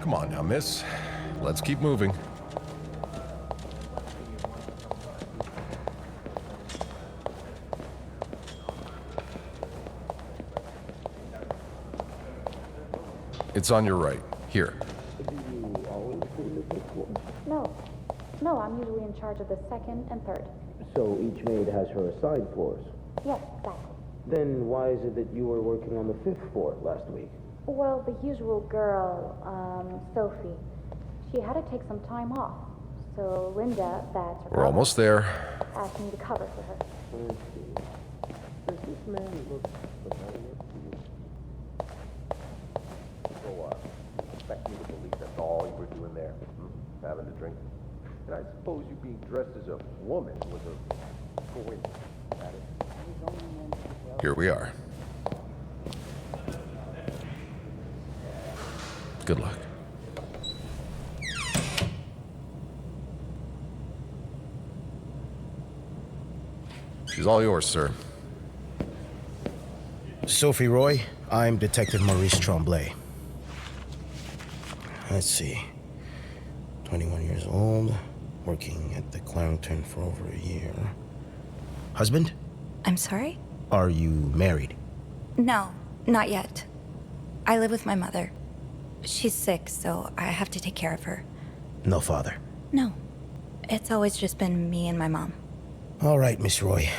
Come on now, miss. Let's keep moving. It's on your right. Here. No, I'm usually in charge of the second and third. So each maid has her assigned floors? Yes, exactly. Then why is it that you were working on the 5th floor last week? Well, the usual girl, Sophie, she had to take some time off. So Linda, that's her We're almost there. asked me to cover for her. Let's see. Does this man look familiar to you? So, you expect me to believe that's all you were doing there? Having a drink? And I suppose you being dressed as a woman was a coincidence. Here we are. Good luck. She's all yours, sir. Sophie Roy, I'm Detective Maurice Tremblay. Let's see. 21 years old, working at the Clarendon for over a year. Husband? I'm sorry? Are you married? No, not yet. I live with my mother. She's sick, so I have to take care of her. No father. No. It's always just been me and my mom. All right, Miss Roy.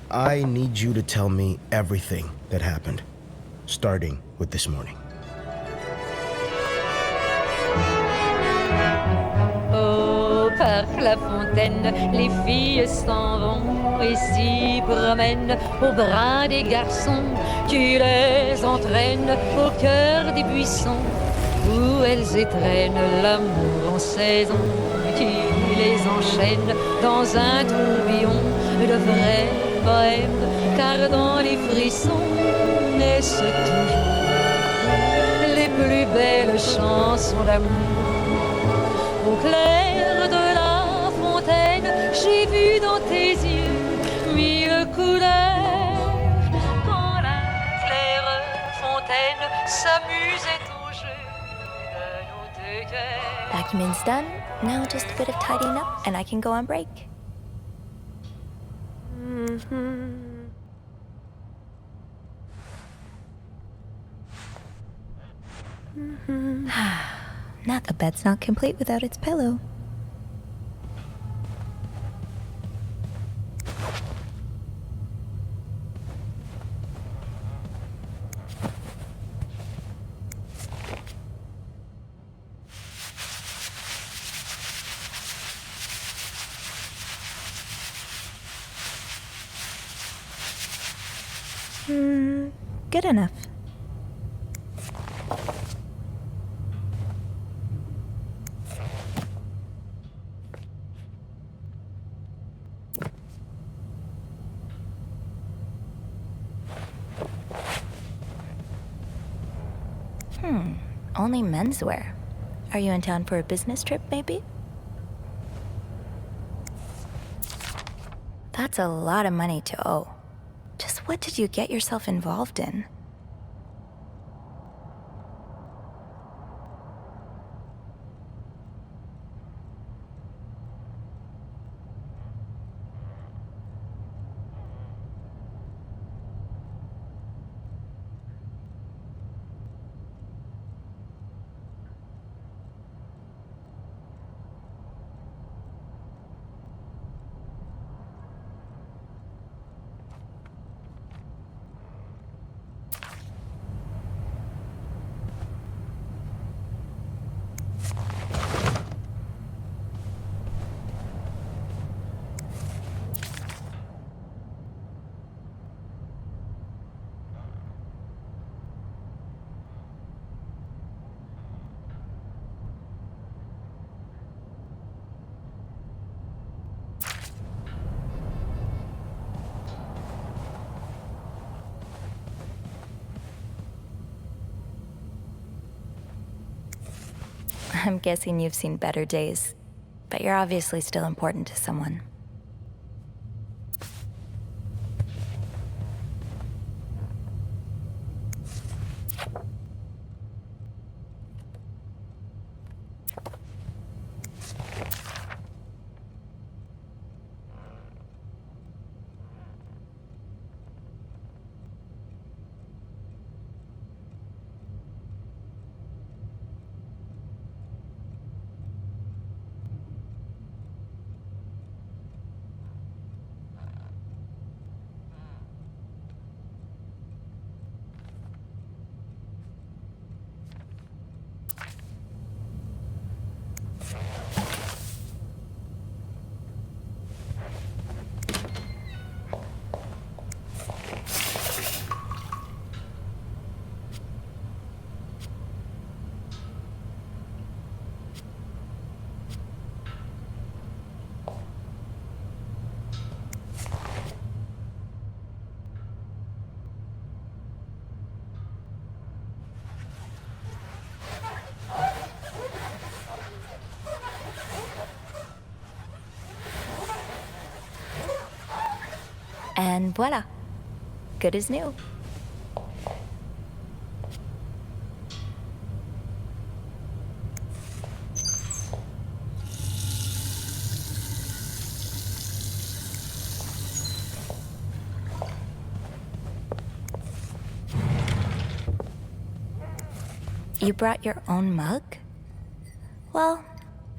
I need you to tell me everything that happened, starting with this morning. Au parc La Fontaine, les filles s'en vont et s'y promènent au bras des garçons. Tu les entraînes au cœur des buissons où elles étrennent l'amour en saison. Tu les enchaînes dans un tourbillon de vrais poèmes, car dans les frissons naissent toujours les plus belles chansons d'amour. Au clair de la fontaine, j'ai vu dans tes yeux mille couleurs. Quand la claire fontaine s'amusait au jeu de nos deux cœurs. Vacuuming's done. Now just a bit of tidying up and I can go on break. Now the bed's not complete without its pillow. Good enough. Only menswear. Are you in town for a business trip, maybe? That's a lot of money to owe. Just what did you get yourself involved in? I'm guessing you've seen better days, but you're obviously still important to someone. And voila. Good as new. You brought your own mug? Well,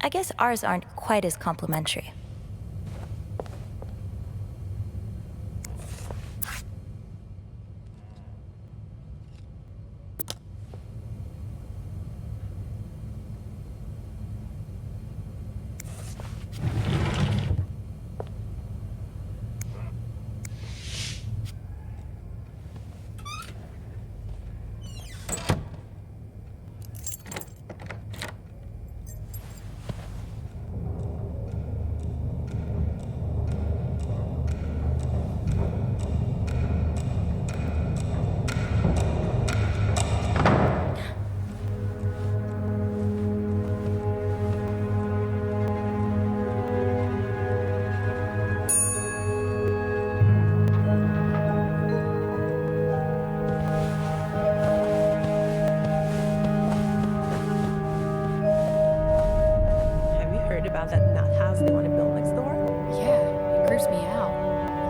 I guess ours aren't quite as complimentary. Have you heard about that nut house they want to build next door? Yeah, it creeps me out.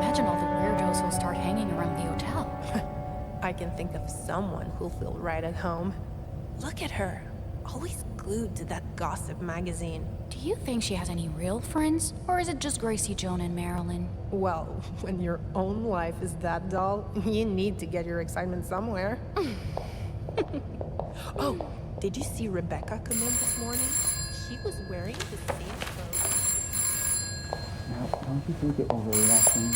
Imagine all the weirdos who'll start hanging around the hotel. I can think of someone who'll feel right at home. Look at her, always glued to that gossip magazine. Do you think she has any real friends? Or is it just Gracie, Joan, and Marilyn? Well, when your own life is that dull, you need to get your excitement somewhere. Oh, did you see Rebecca come in this morning? She was wearing the same clothes. Now, don't you think you're overreacting?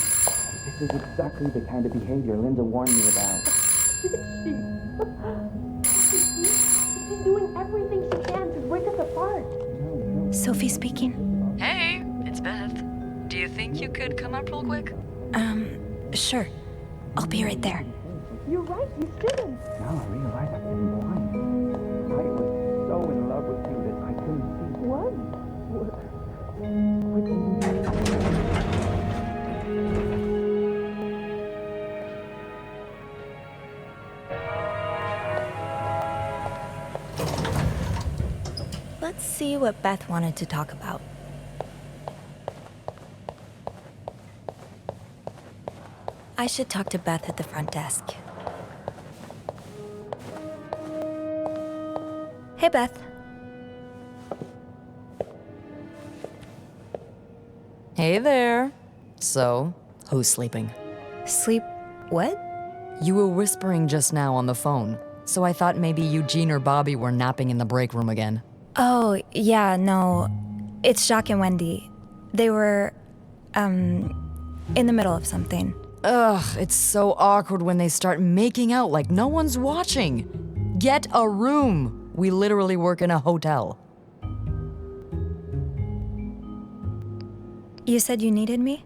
This is exactly the kind of behavior Linda warned me about. She's doing everything she can to break us apart. Sophie speaking. Hey, it's Beth. Do you think you could come up real quick? Sure. I'll be right there. You're right, you shouldn't. Now I realize I've been blind. I was so in love with you that I couldn't see. What? Let's see what Beth wanted to talk about. I should talk to Beth at the front desk. Hey, Beth. Hey there. So, who's sleeping? Sleep what? You were whispering just now on the phone, so I thought maybe Eugene or Bobby were napping in the break room again. Oh, yeah, no. It's Jacques and Wendy. They were, in the middle of something. Ugh, it's so awkward when they start making out like no one's watching. Get a room. We literally work in a hotel. You said you needed me?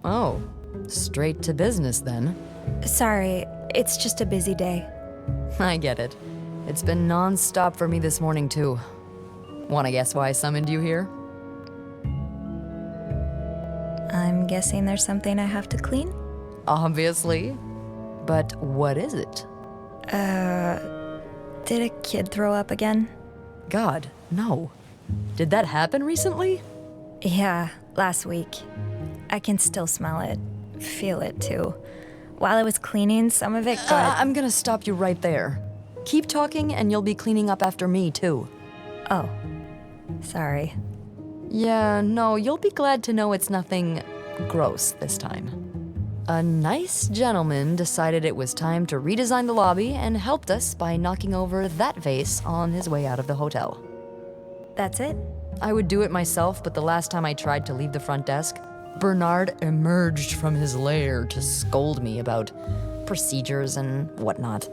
Oh, straight to business then. Sorry, it's just a busy day. I get it. It's been non-stop for me this morning too. Wanna guess why I summoned you here? I'm guessing there's something I have to clean? Obviously. But what is it? Did a kid throw up again? God, no. Did that happen recently? Yeah, last week. I can still smell it. Feel it too. While I was cleaning, some of it got... I'm gonna stop you right there. Keep talking and you'll be cleaning up after me too. Oh. Sorry. Yeah, no, you'll be glad to know it's nothing gross this time. A nice gentleman decided it was time to redesign the lobby and helped us by knocking over that vase on his way out of the hotel. That's it? I would do it myself, but the last time I tried to leave the front desk, Bernard emerged from his lair to scold me about procedures and whatnot.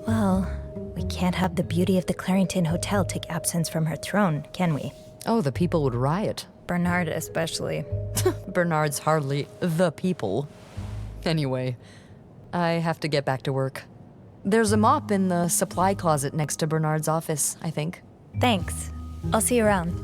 Well, we can't have the beauty of the Clarington Hotel take absence from her throne, can we? Oh, the people would riot. Bernard especially. Bernard's hardly the people. Anyway, I have to get back to work. There's a mop in the supply closet next to Bernard's office, I think. Thanks. I'll see you around.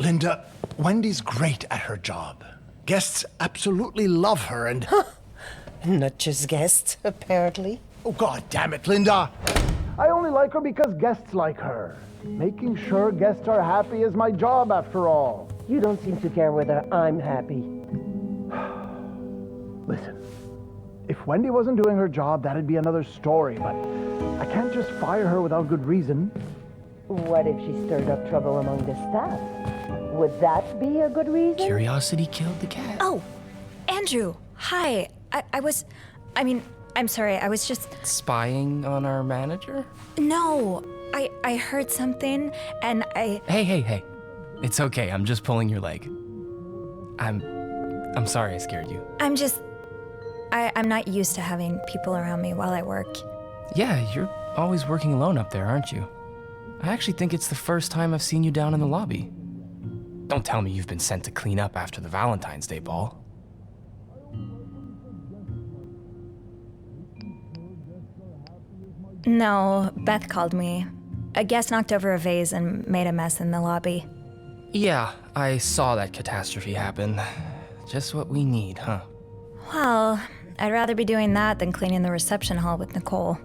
Linda, Wendy's great at her job. Guests absolutely love her and... Not just guests, apparently. Oh, God damn it, Linda! I only like her because guests like her. Making sure guests are happy is my job, after all. You don't seem to care whether I'm happy. Listen, if Wendy wasn't doing her job, that'd be another story, but I can't just fire her without good reason. What if she stirred up trouble among the staff? Would that be a good reason? Curiosity killed the cat. Oh, Andrew, hi. I'm sorry, I was just... Spying on our manager? No, I heard something, and I... Hey. It's okay, I'm just pulling your leg. I'm sorry I scared you. I'm not used to having people around me while I work. Yeah, you're always working alone up there, aren't you? I actually think it's the first time I've seen you down in the lobby. Don't tell me you've been sent to clean up after the Valentine's Day ball. No, Beth called me. A guest knocked over a vase and made a mess in the lobby. Yeah, I saw that catastrophe happen. Just what we need, huh? Well, I'd rather be doing that than cleaning the reception hall with Nicole.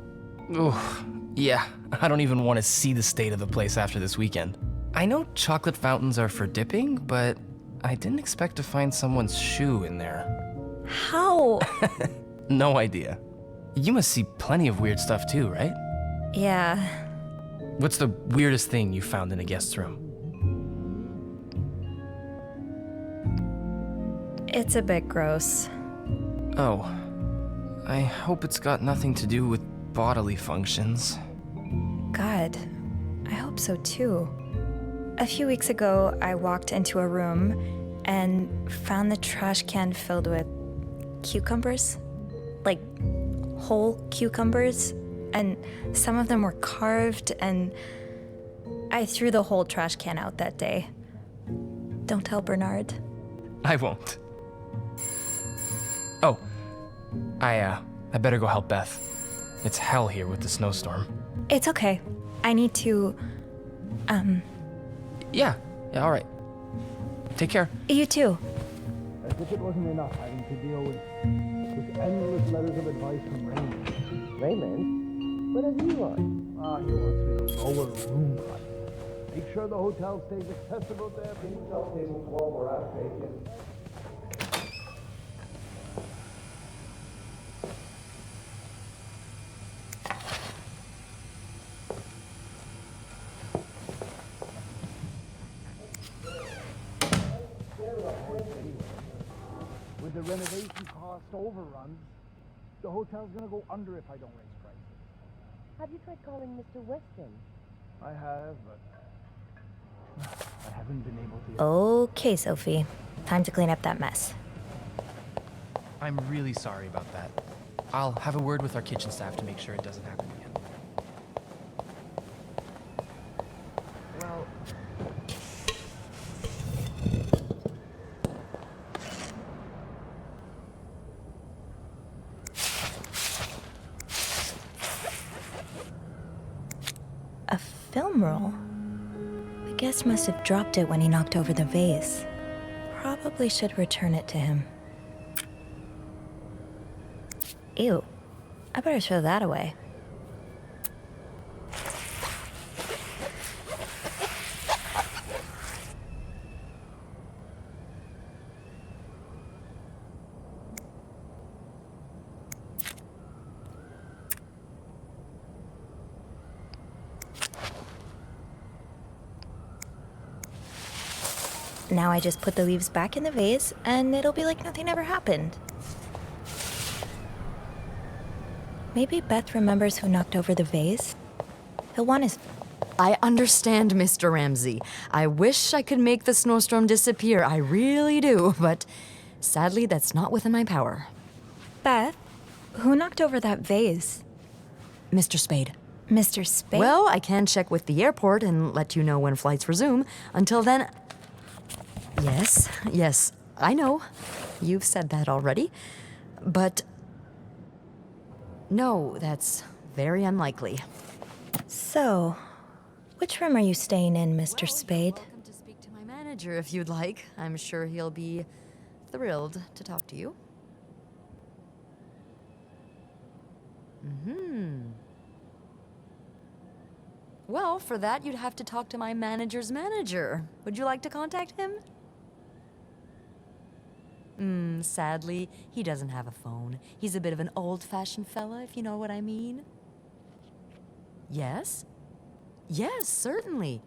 Oof. Yeah, I don't even want to see the state of the place after this weekend. I know chocolate fountains are for dipping, but I didn't expect to find someone's shoe in there. How? No idea. You must see plenty of weird stuff too, right? Yeah. What's the weirdest thing you found in a guest's room? It's a bit gross. Oh. I hope it's got nothing to do with bodily functions. God, I hope so too. A few weeks ago, I walked into a room and found the trash can filled with cucumbers. Like, whole cucumbers. And some of them were carved, and I threw the whole trash can out that day. Don't tell Bernard. I won't. Oh. I better go help Beth. It's hell here with the snowstorm. It's okay. I need to, Yeah, all right. Take care. You too. As if it wasn't enough having to deal with endless letters of advice from Raymond. Raymond? What does he want? He wants me to lower room prices. Make sure the hotel stays accessible to everyone. Hotel tables while we're out taking. With the renovation cost overruns, the hotel's gonna go under if I don't raise prices. Have you tried calling Mr. Weston? I have, but I haven't been able to. Okay, Sophie. Time to clean up that mess. I'm really sorry about that. I'll have a word with our kitchen staff to make sure it doesn't happen again. Well, A film roll? The guest must have dropped it when he knocked over the vase. Probably should return it to him. Ew. I better throw that away. Now I just put the leaves back in the vase, and it'll be like nothing ever happened. Maybe Beth remembers who knocked over the vase. He'll want his... I understand, Mr. Ramsey. I wish I could make the snowstorm disappear. I really do, but sadly, that's not within my power. Beth, who knocked over that vase? Mr. Spade. Mr. Spade? Well, I can check with the airport and let you know when flights resume. Until then... Yes, I know. You've said that already. But... no, that's very unlikely. So, which room are you staying in, Mr. Spade? Welcome to speak to my manager. manager if you'd like. I'm sure he'll be thrilled to talk to you. Well, for that, you'd have to talk to my manager's manager. Would you like to contact him? Sadly, he doesn't have a phone. He's a bit of an old-fashioned fella, if you know what I mean. Yes? Yes, certainly.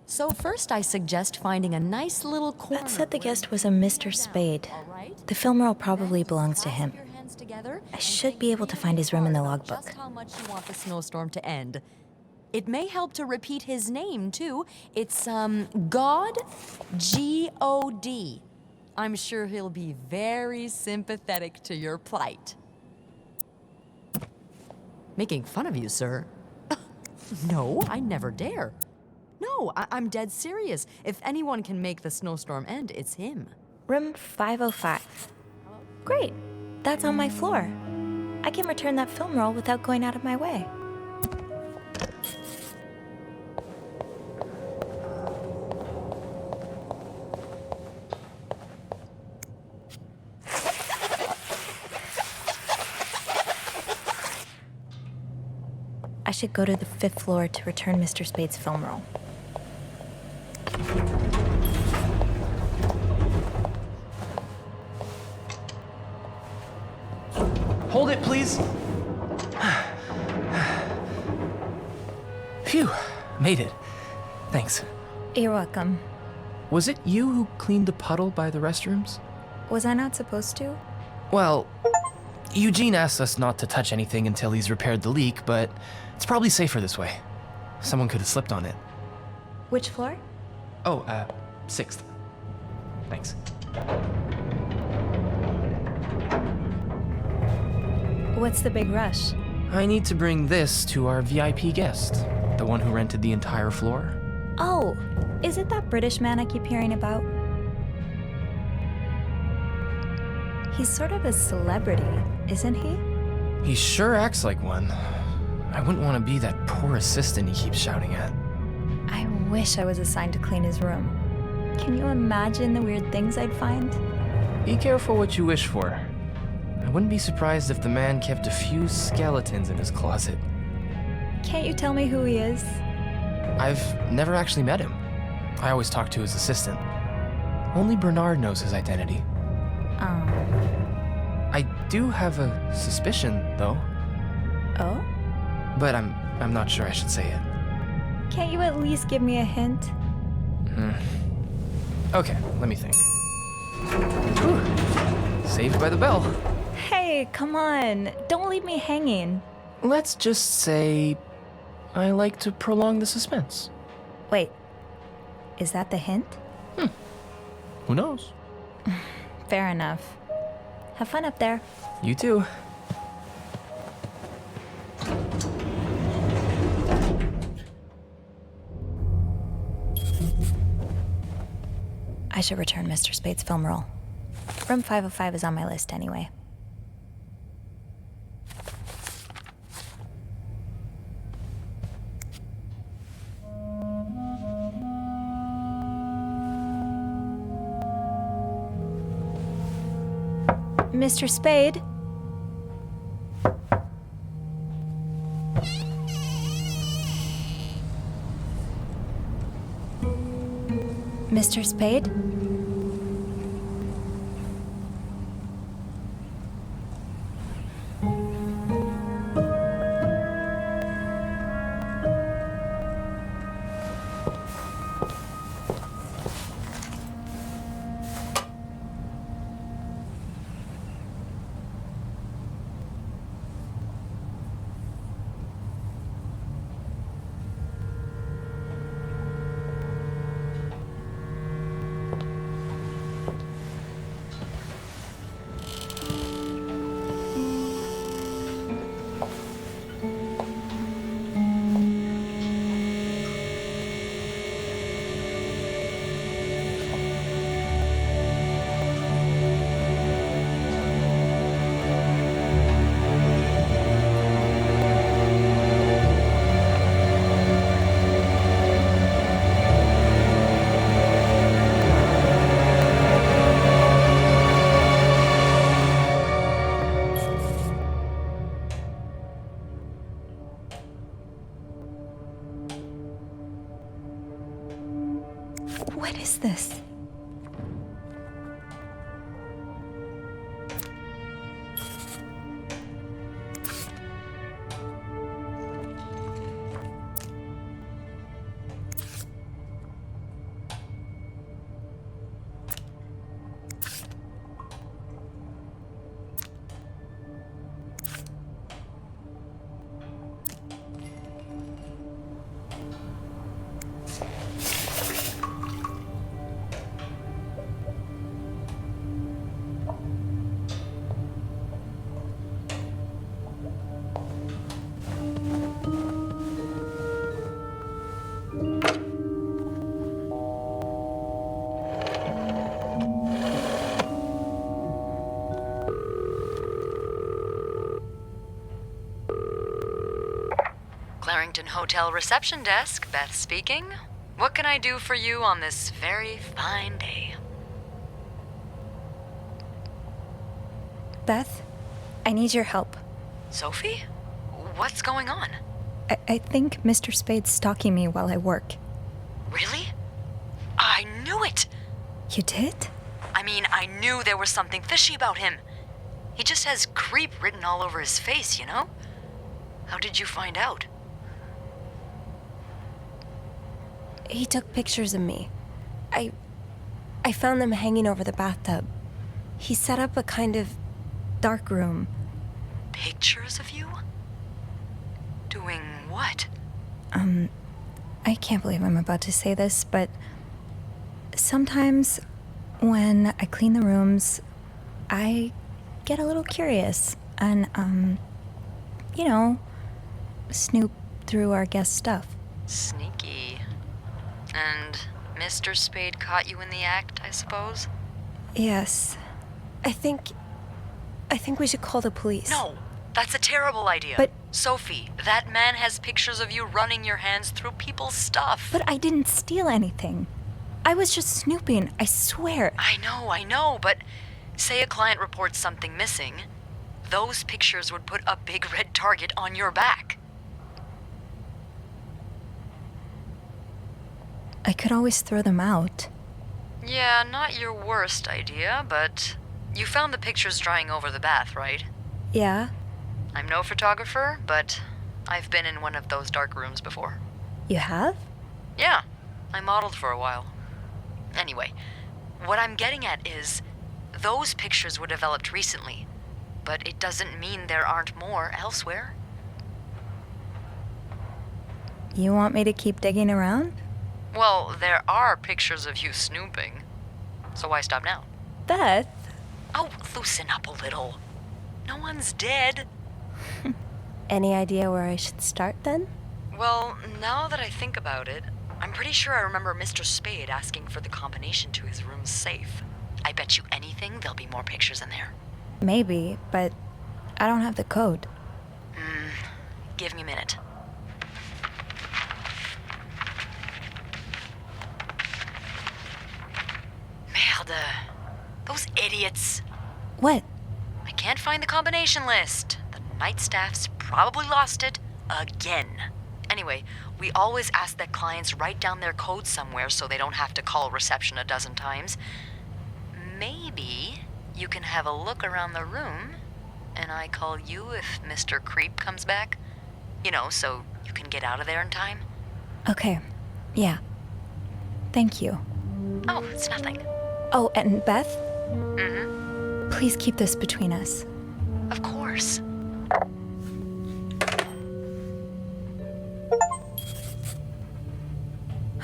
So first I suggest finding a nice little corner. That said the guest was a Mr. Spade. The film roll probably belongs to him. I should be able to find his room in the logbook. Just how much you want the snowstorm to end. It may help to repeat his name, too. It's, God, G-O-D. I'm sure he'll be very sympathetic to your plight. Making fun of you, sir? No, I never dare. No, I'm dead serious. If anyone can make the snowstorm end, it's him. Room 505. Great. That's on my floor. I can return that film roll without going out of my way. I should go to the 5th floor to return Mr. Spade's film roll. Hold it, please. Phew, made it. Thanks. You're welcome. Was it you who cleaned the puddle by the restrooms? Was I not supposed to? Well, Eugene asked us not to touch anything until he's repaired the leak, but it's probably safer this way. Someone could have slipped on it. Which floor? Oh, 6th. Thanks. What's the big rush? I need to bring this to our VIP guest, the one who rented the entire floor. Oh, is it that British man I keep hearing about? He's sort of a celebrity, isn't he? He sure acts like one. I wouldn't want to be that poor assistant he keeps shouting at. I wish I was assigned to clean his room. Can you imagine the weird things I'd find? Be careful what you wish for. I wouldn't be surprised if the man kept a few skeletons in his closet. Can't you tell me who he is? I've never actually met him. I always talk to his assistant. Only Bernard knows his identity. Oh. I do have a suspicion, though. Oh? But I'm not sure I should say it. Can't you at least give me a hint? Okay, let me think. Whew. Saved by the bell. Hey, come on. Don't leave me hanging. Let's just say I like to prolong the suspense. Wait. Is that the hint? Who knows? Fair enough. Have fun up there. You too. I should return Mr. Spade's film roll. Room 505 is on my list anyway. Mr. Spade? Mr. Spade? Hampton Hotel reception desk. Beth speaking. What can I do for you on this very fine day? Beth, I need your help. Sophie? What's going on? I think Mr. Spade's stalking me while I work. Really? I knew it! You did? I mean, I knew there was something fishy about him. He just has creep written all over his face, you know? How did you find out? He took pictures of me. I found them hanging over the bathtub. He set up a kind of dark room. Pictures of you? Doing what? I can't believe I'm about to say this, but sometimes when I clean the rooms, I get a little curious and, you know, snoop through our guest stuff. Sneaky. And Mr. Spade caught you in the act, I suppose? Yes. I think we should call the police. No, that's a terrible idea. But Sophie, that man has pictures of you running your hands through people's stuff. But I didn't steal anything. I was just snooping, I swear. I know, but say a client reports something missing, those pictures would put a big red target on your back. I could always throw them out. Yeah, not your worst idea, but you found the pictures drying over the bath, right? Yeah? I'm no photographer, but I've been in one of those dark rooms before. You have? Yeah, I modeled for a while. Anyway, what I'm getting at is, those pictures were developed recently, but it doesn't mean there aren't more elsewhere. You want me to keep digging around? Well, there are pictures of you snooping, so why stop now? Beth? Oh, loosen up a little. No one's dead. Any idea where I should start then? Well, now that I think about it, I'm pretty sure I remember Mr. Spade asking for the combination to his room's safe. I bet you anything there'll be more pictures in there. Maybe, but I don't have the code. Give me a minute. Merde. Those idiots. What? I can't find the combination list. The night staff's probably lost it again. Anyway, we always ask that clients write down their code somewhere so they don't have to call reception a dozen times. Maybe you can have a look around the room, and I call you if Mr. Creep comes back. You know, so you can get out of there in time. Okay. Yeah. Thank you. Oh, it's nothing. Oh, and Beth? Mm-hmm. Please keep this between us. Of course.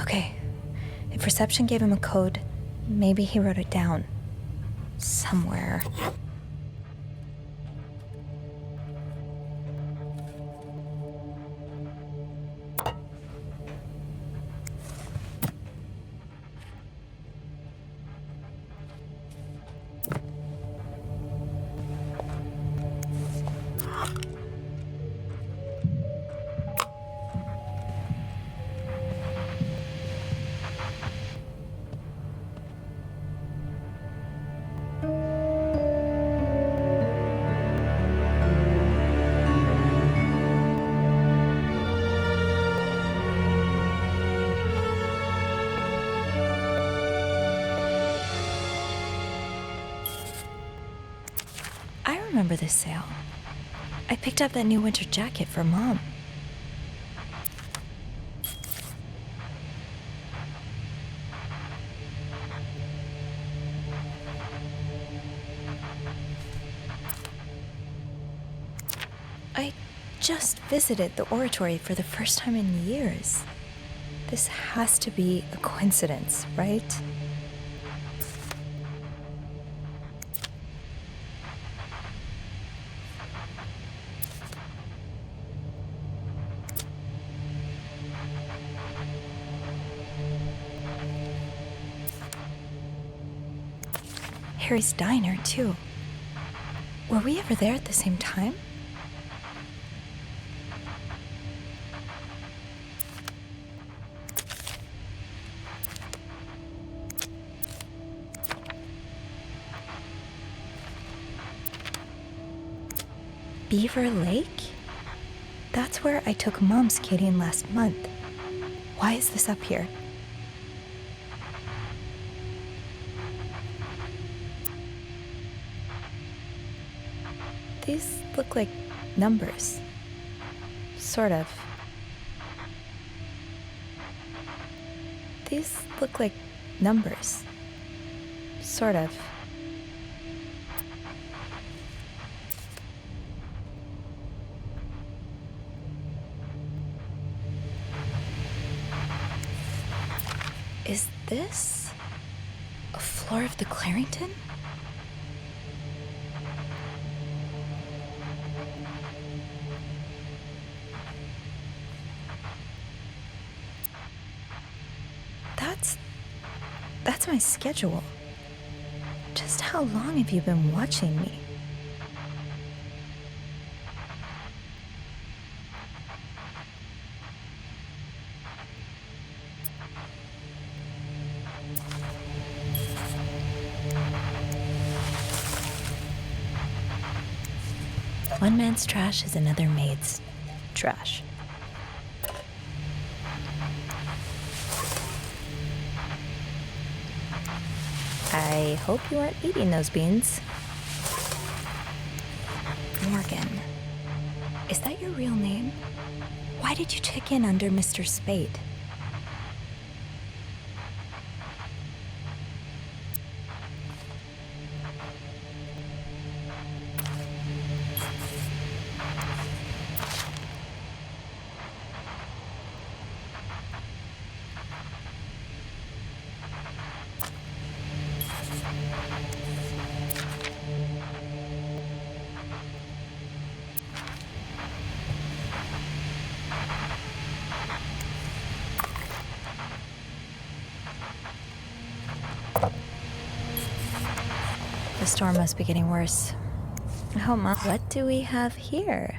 Okay. If reception gave him a code, maybe he wrote it down. Somewhere. I remember this sale. I picked up that new winter jacket for Mom. I just visited the oratory for the first time in years. This has to be a coincidence, right? Harry's diner, too. Were we ever there at the same time? Beaver Lake? That's where I took Mom skating last month. Why is this up here? These look like numbers. Sort of. These look like numbers. Sort of. Is this a floor of the Clarington? That's my schedule. Just how long have you been watching me? One man's trash is another maid's trash. I hope you aren't eating those beans. Morgan. Is that your real name? Why did you check in under Mr. Spade? The storm must be getting worse. Oh, Mom. What do we have here?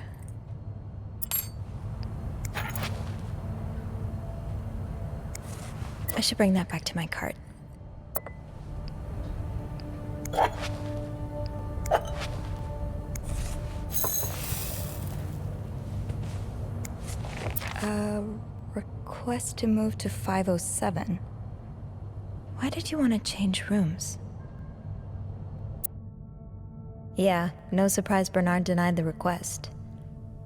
I should bring that back to my cart. Request to move to 507. Why did you want to change rooms? Yeah, no surprise Bernard denied the request.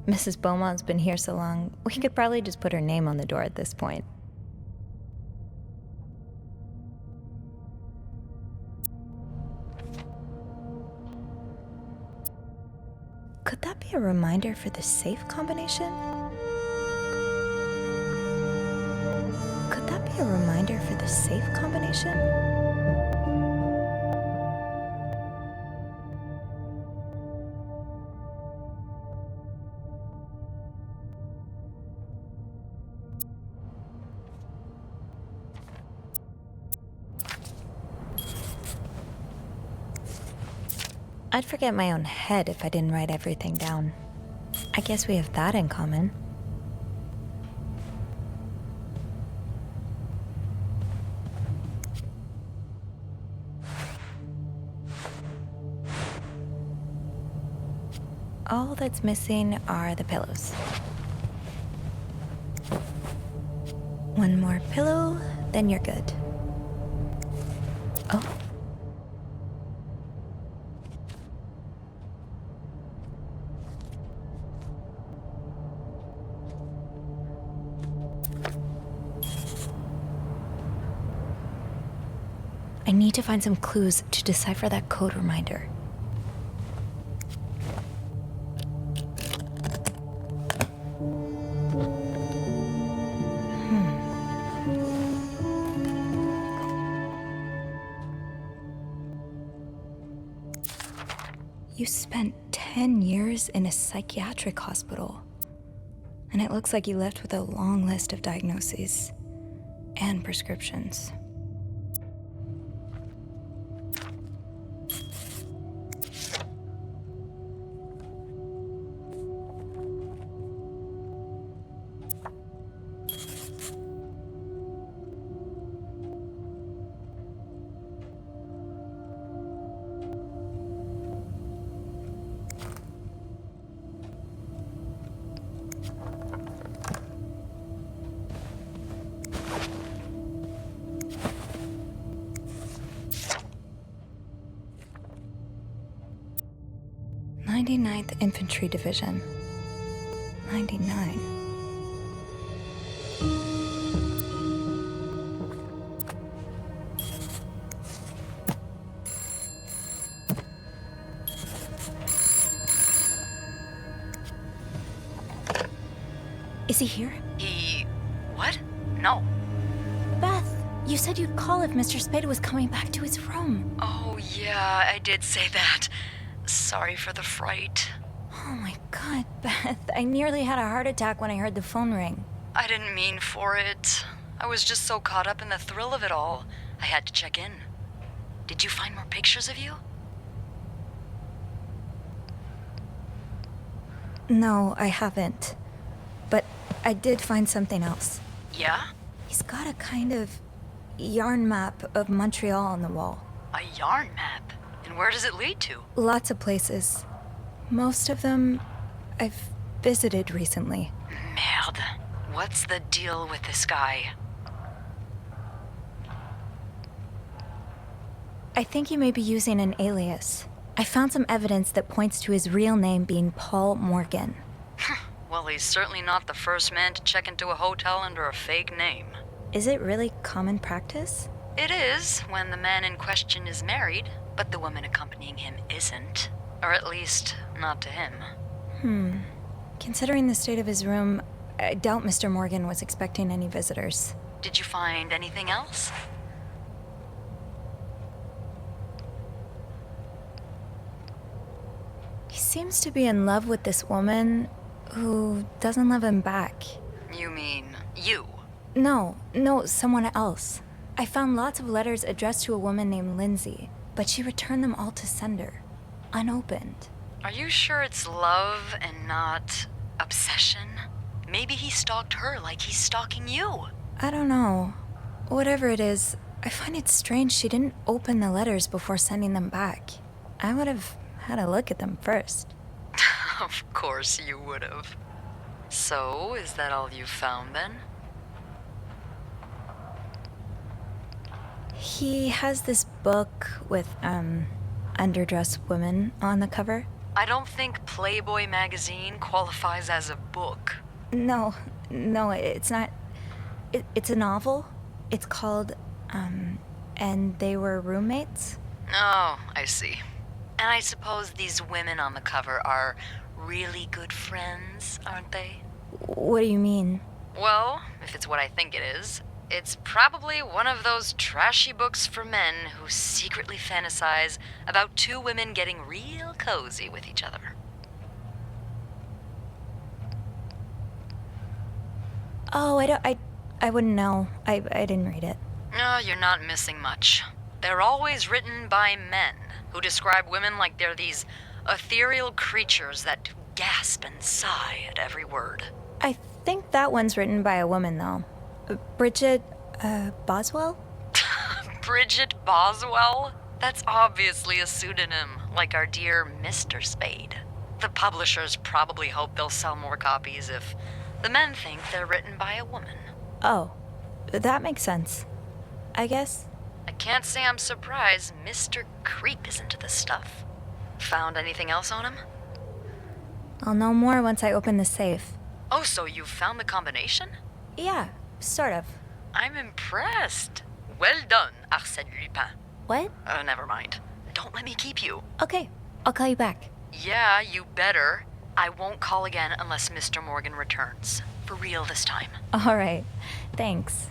Mrs. Beaumont's been here so long, we could probably just put her name on the door at this point. Could that be a reminder for the safe combination? Could that be a reminder for the safe combination? I'd forget my own head if I didn't write everything down. I guess we have that in common. All that's missing are the pillows. One more pillow, then you're good. Oh. I need to find some clues to decipher that code reminder. You spent 10 years in a psychiatric hospital, and it looks like you left with a long list of diagnoses and prescriptions. 99th Infantry Division. 99. Is he here? What? No. Beth, you said you'd call if Mr. Spade was coming back to his room. Oh, yeah, I did say that. Sorry for the fright. Oh my god, Beth. I nearly had a heart attack when I heard the phone ring. I didn't mean for it. I was just so caught up in the thrill of it all. I had to check in. Did you find more pictures of you? No, I haven't. But I did find something else. Yeah? He's got a kind of yarn map of Montreal on the wall. A yarn map? And where does it lead to? Lots of places. Most of them I've visited recently. Merde. What's the deal with this guy? I think he may be using an alias. I found some evidence that points to his real name being Paul Morgan. Well, he's certainly not the first man to check into a hotel under a fake name. Is it really common practice? It is when the man in question is married, but the woman accompanying him isn't. Or at least, not to him. Considering the state of his room, I doubt Mr. Morgan was expecting any visitors. Did you find anything else? He seems to be in love with this woman who doesn't love him back. You mean you? No, someone else. I found lots of letters addressed to a woman named Lindsay, but she returned them all to sender, unopened. Are you sure it's love and not obsession? Maybe he stalked her like he's stalking you. I don't know. Whatever it is, I find it strange she didn't open the letters before sending them back. I would have had a look at them first. Of course you would have. So, is that all you found then? He has this book with, underdressed women on the cover. I don't think Playboy magazine qualifies as a book. No, it's not. It's a novel. It's called, And They Were Roommates. Oh, I see. And I suppose these women on the cover are really good friends, aren't they? What do you mean? Well, if it's what I think it is, it's probably one of those trashy books for men who secretly fantasize about two women getting real cozy with each other. Oh, I wouldn't know. I didn't read it. No, you're not missing much. They're always written by men who describe women like they're these ethereal creatures that gasp and sigh at every word. I think that one's written by a woman, though. Bridget, Boswell? Bridget Boswell? That's obviously a pseudonym, like our dear Mr. Spade. The publishers probably hope they'll sell more copies if the men think they're written by a woman. Oh, that makes sense. I guess. I can't say I'm surprised Mr. Creep is into this stuff. Found anything else on him? I'll know more once I open the safe. Oh, so you found the combination? Yeah, sort of. I'm impressed. Well done, Arsène Lupin. What? Never mind. Don't let me keep you. Okay, I'll call you back. Yeah, you better. I won't call again unless Mr. Morgan returns. For real this time. All right, thanks.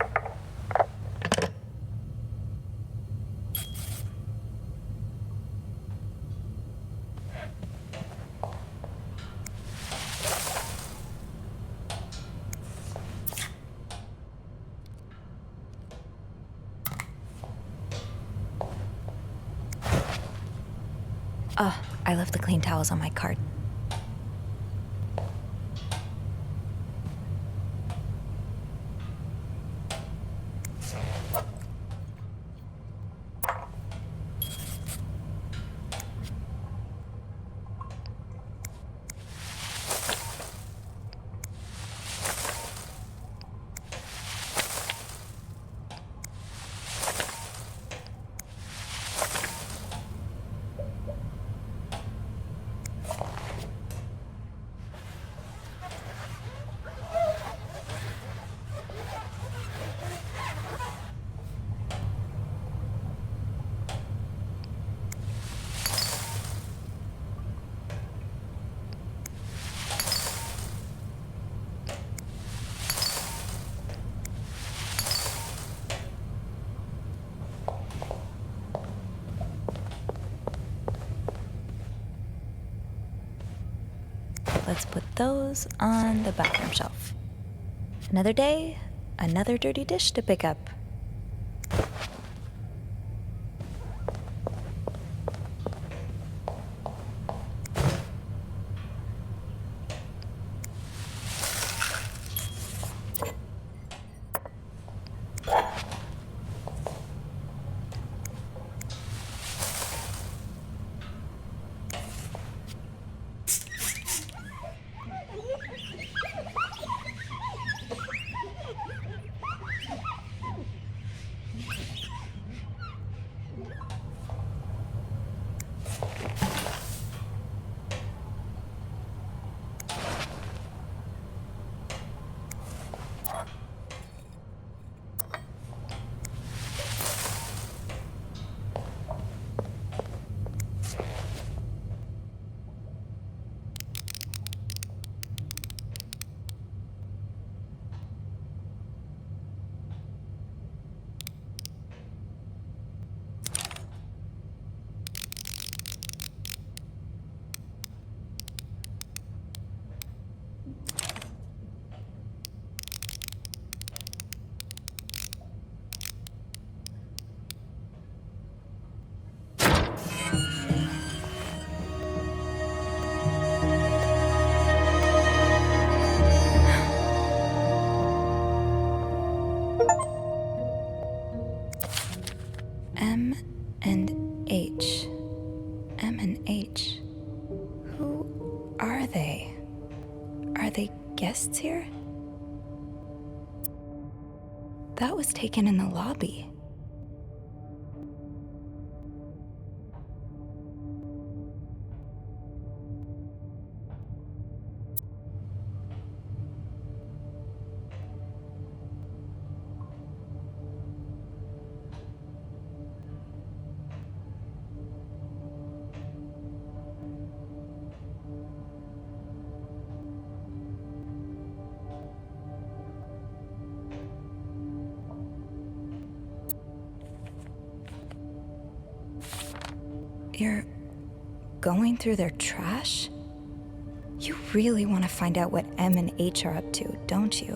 I left the clean towels on my cart. let's put those on the bathroom shelf. Another day, another dirty dish to pick up. M and H. M and H. Who are they? Are they guests here? That was taken in the lobby. You're going through their trash? You really want to find out what M and H are up to, don't you?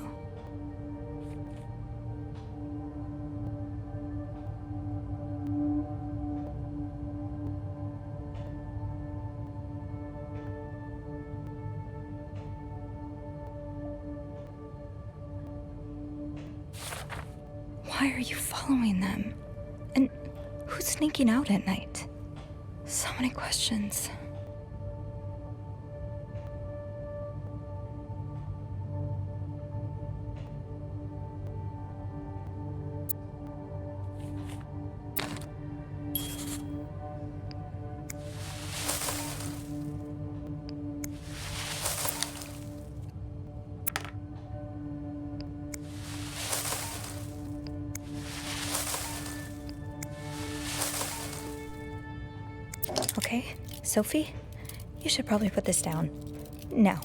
Why are you following them? And who's sneaking out at night? So many questions. Okay, Sophie, you should probably put this down. Now.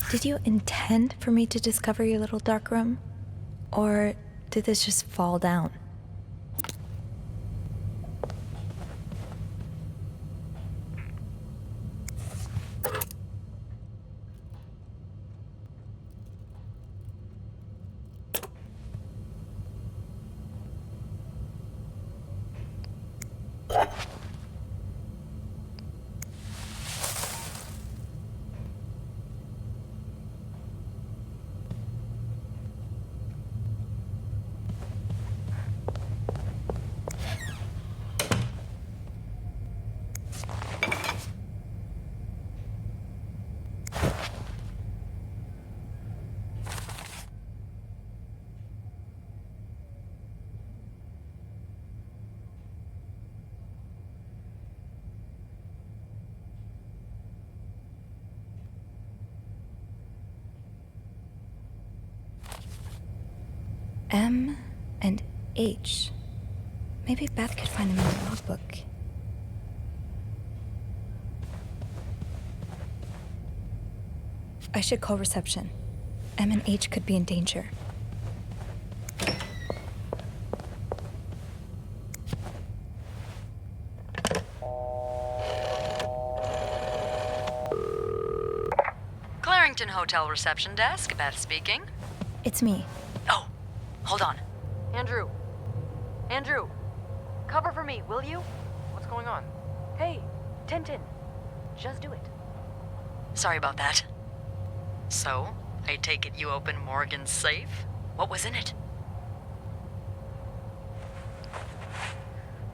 Did you intend for me to discover your little dark room? Or did this just fall down? M and H. Maybe Beth could find them in the logbook. I should call reception. M and H could be in danger. Clarington Hotel reception desk, Beth speaking. It's me. Oh, hold on. Andrew. Andrew. Cover for me, will you? What's going on? Hey, Tintin. Just do it. Sorry about that. So, I take it you opened Morgan's safe? What was in it?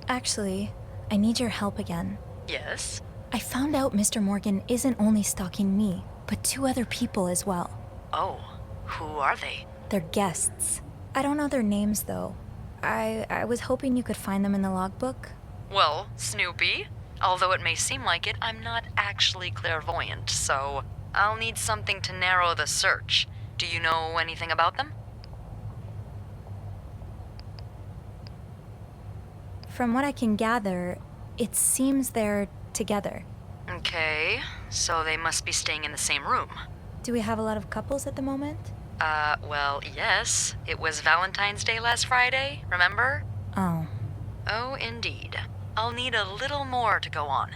Actually, I need your help again. Yes? I found out Mr. Morgan isn't only stalking me, but 2 other people as well. Oh, who are they? They're guests. I don't know their names, though. I was hoping you could find them in the logbook. Well, Snoopy, although it may seem like it, I'm not actually clairvoyant, so I'll need something to narrow the search. Do you know anything about them? From what I can gather, it seems they're together. Okay, so they must be staying in the same room. Do we have a lot of couples at the moment? Well, yes. It was Valentine's Day last Friday, remember? Oh. Oh, indeed. I'll need a little more to go on.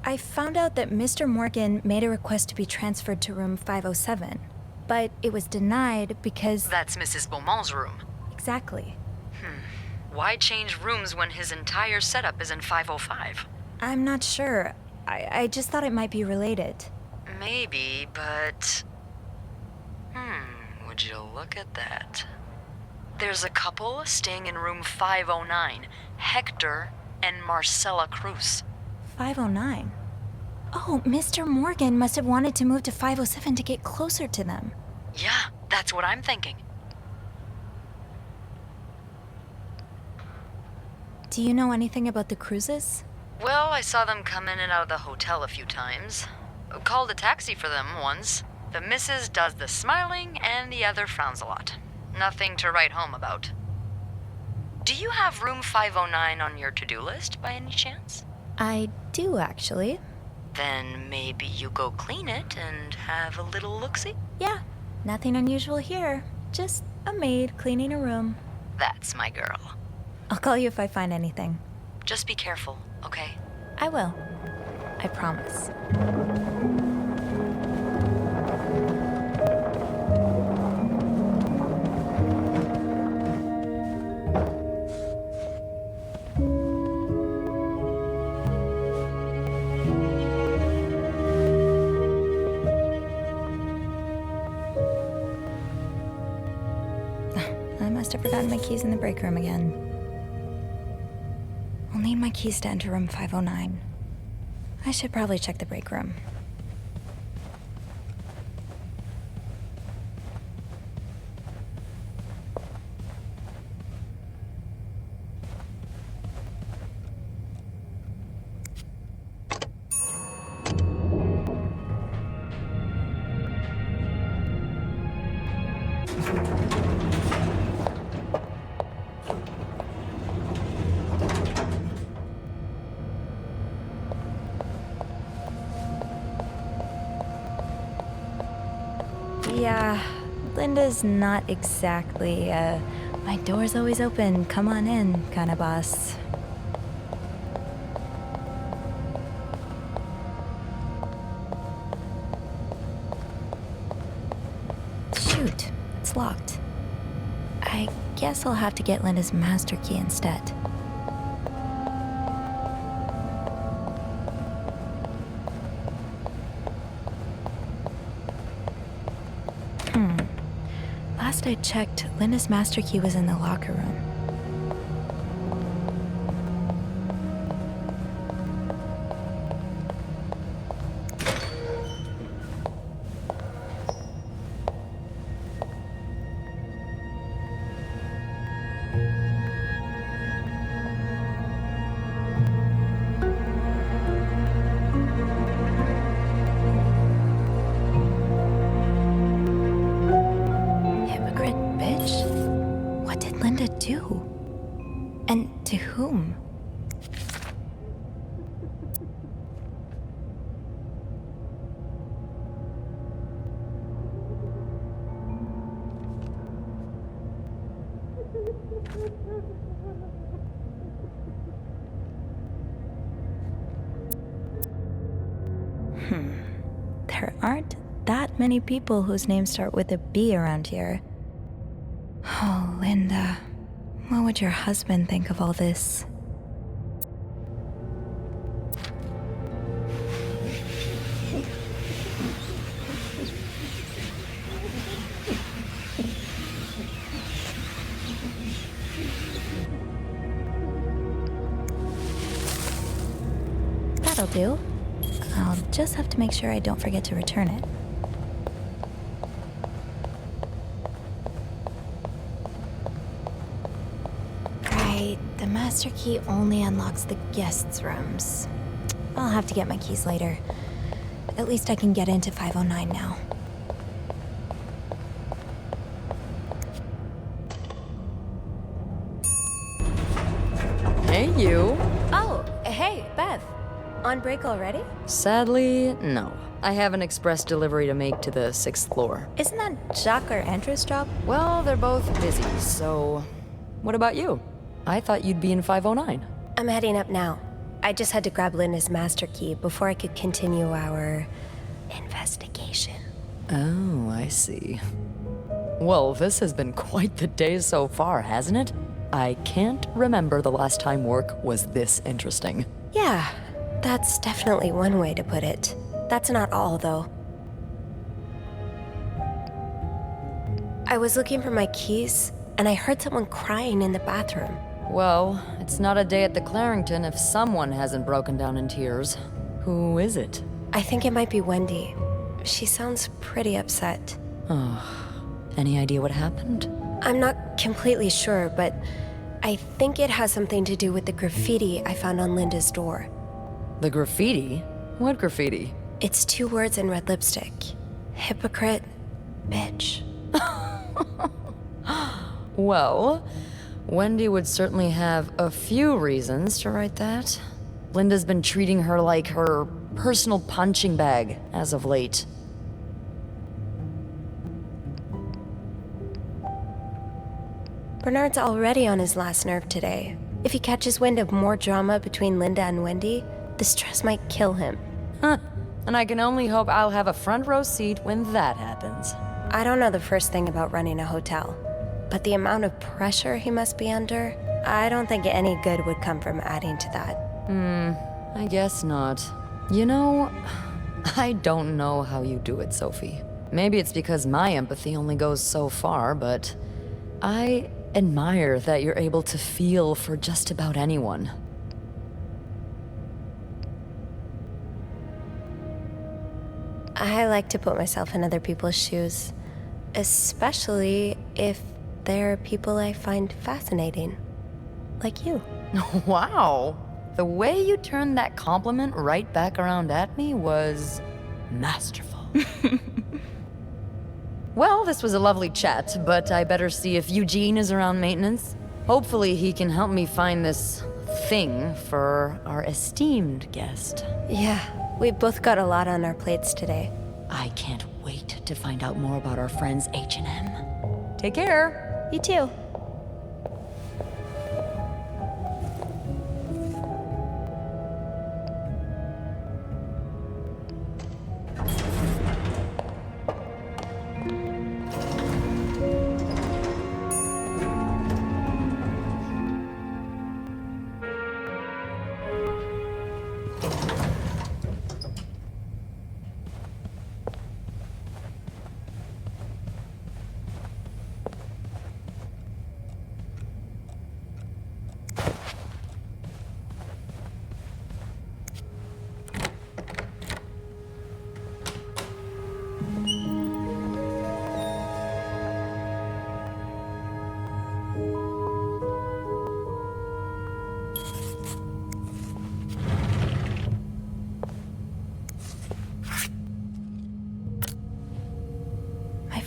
I found out that Mr. Morgan made a request to be transferred to room 507, but it was denied because... That's Mrs. Beaumont's room. Exactly. Why change rooms when his entire setup is in 505? I'm not sure. I just thought it might be related. Maybe, but... would you look at that? There's a couple staying in room 509, Hector and Marcella Cruz. 509? Oh, Mr. Morgan must have wanted to move to 507 to get closer to them. Yeah, that's what I'm thinking. Do you know anything about the Cruzes? Well, I saw them come in and out of the hotel a few times. Called a taxi for them once. The missus does the smiling and the other frowns a lot. Nothing to write home about. Do you have room 509 on your to-do list by any chance? I do, actually. Then maybe you go clean it and have a little look-see? Yeah, nothing unusual here. Just a maid cleaning a room. That's my girl. I'll call you if I find anything. Just be careful, okay? I will. I promise. I must have forgotten my keys in the break room again. I'll need my keys to enter room 509. I should probably check the break room. Yeah, Linda's not exactly, my door's always open, come on in kind of boss. Shoot, it's locked. I guess I'll have to get Linda's master key instead. Last I checked, Linda's master key was in the locker room. Linda do? And to whom? There aren't that many people whose names start with a B around here. Oh, Linda. What would your husband think of all this? That'll do. I'll just have to make sure I don't forget to return it. Right, the master key only unlocks the guests' rooms. I'll have to get my keys later. At least I can get into 509 now. Hey, you. Oh, hey, Bev. On break already? Sadly, no. I have an express delivery to make to the 6th floor. Isn't that Jacques or Andrew's job? Well, they're both busy, so... What about you? I thought you'd be in 509. I'm heading up now. I just had to grab Linda's master key before I could continue our investigation. Oh, I see. Well, this has been quite the day so far, hasn't it? I can't remember the last time work was this interesting. Yeah, that's definitely one way to put it. That's not all, though. I was looking for my keys, and I heard someone crying in the bathroom. Well, it's not a day at the Clarington if someone hasn't broken down in tears. Who is it? I think it might be Wendy. She sounds pretty upset. Oh, any idea what happened? I'm not completely sure, but I think it has something to do with the graffiti I found on Linda's door. The graffiti? What graffiti? It's 2 words in red lipstick. Hypocrite, bitch. Well, Wendy would certainly have a few reasons to write that. Linda's been treating her like her personal punching bag as of late. Bernard's already on his last nerve today. If he catches wind of more drama between Linda and Wendy, the stress might kill him. Huh. And I can only hope I'll have a front row seat when that happens. I don't know the first thing about running a hotel, but the amount of pressure he must be under, I don't think any good would come from adding to that. I guess not. You know, I don't know how you do it, Sophie. Maybe it's because my empathy only goes so far, but I admire that you're able to feel for just about anyone. I like to put myself in other people's shoes, especially if they're people I find fascinating. Like you. Wow. The way you turned that compliment right back around at me was masterful. Well, this was a lovely chat, but I better see if Eugene is around maintenance. Hopefully he can help me find this thing for our esteemed guest. Yeah, we both got a lot on our plates today. I can't wait to find out more about our friends H&M. Take care. You too.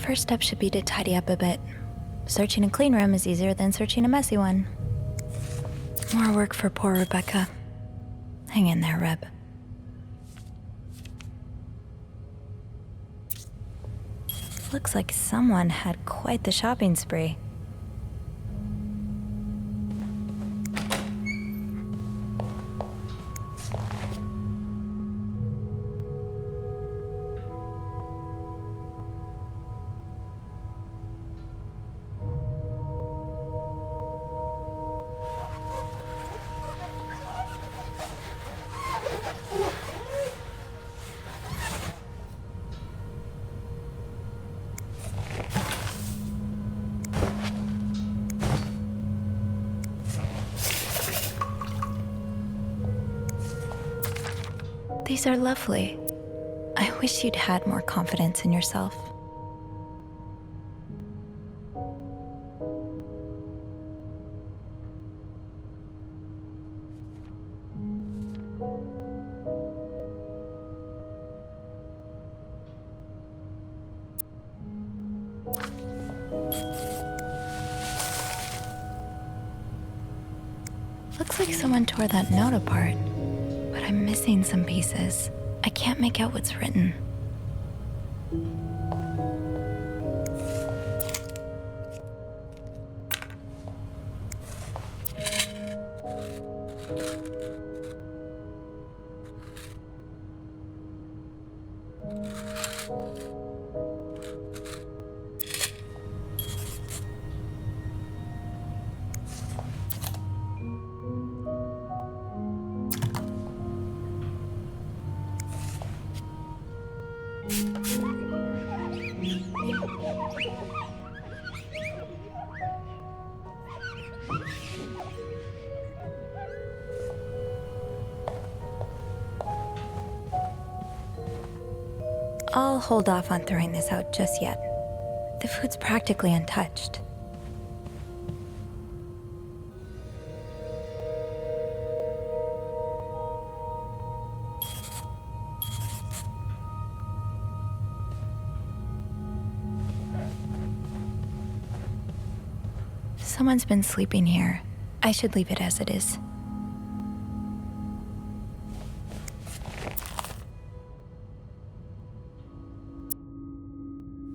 First step should be to tidy up a bit. Searching a clean room is easier than searching a messy one. More work for poor Rebecca. Hang in there, Reb. Looks like someone had quite the shopping spree. These are lovely. I wish you'd had more confidence in yourself. Looks like someone tore that note apart. But I'm missing some pieces. I can't make out what's written. I'll hold off on throwing this out just yet. The food's practically untouched. Someone's been sleeping here. I should leave it as it is.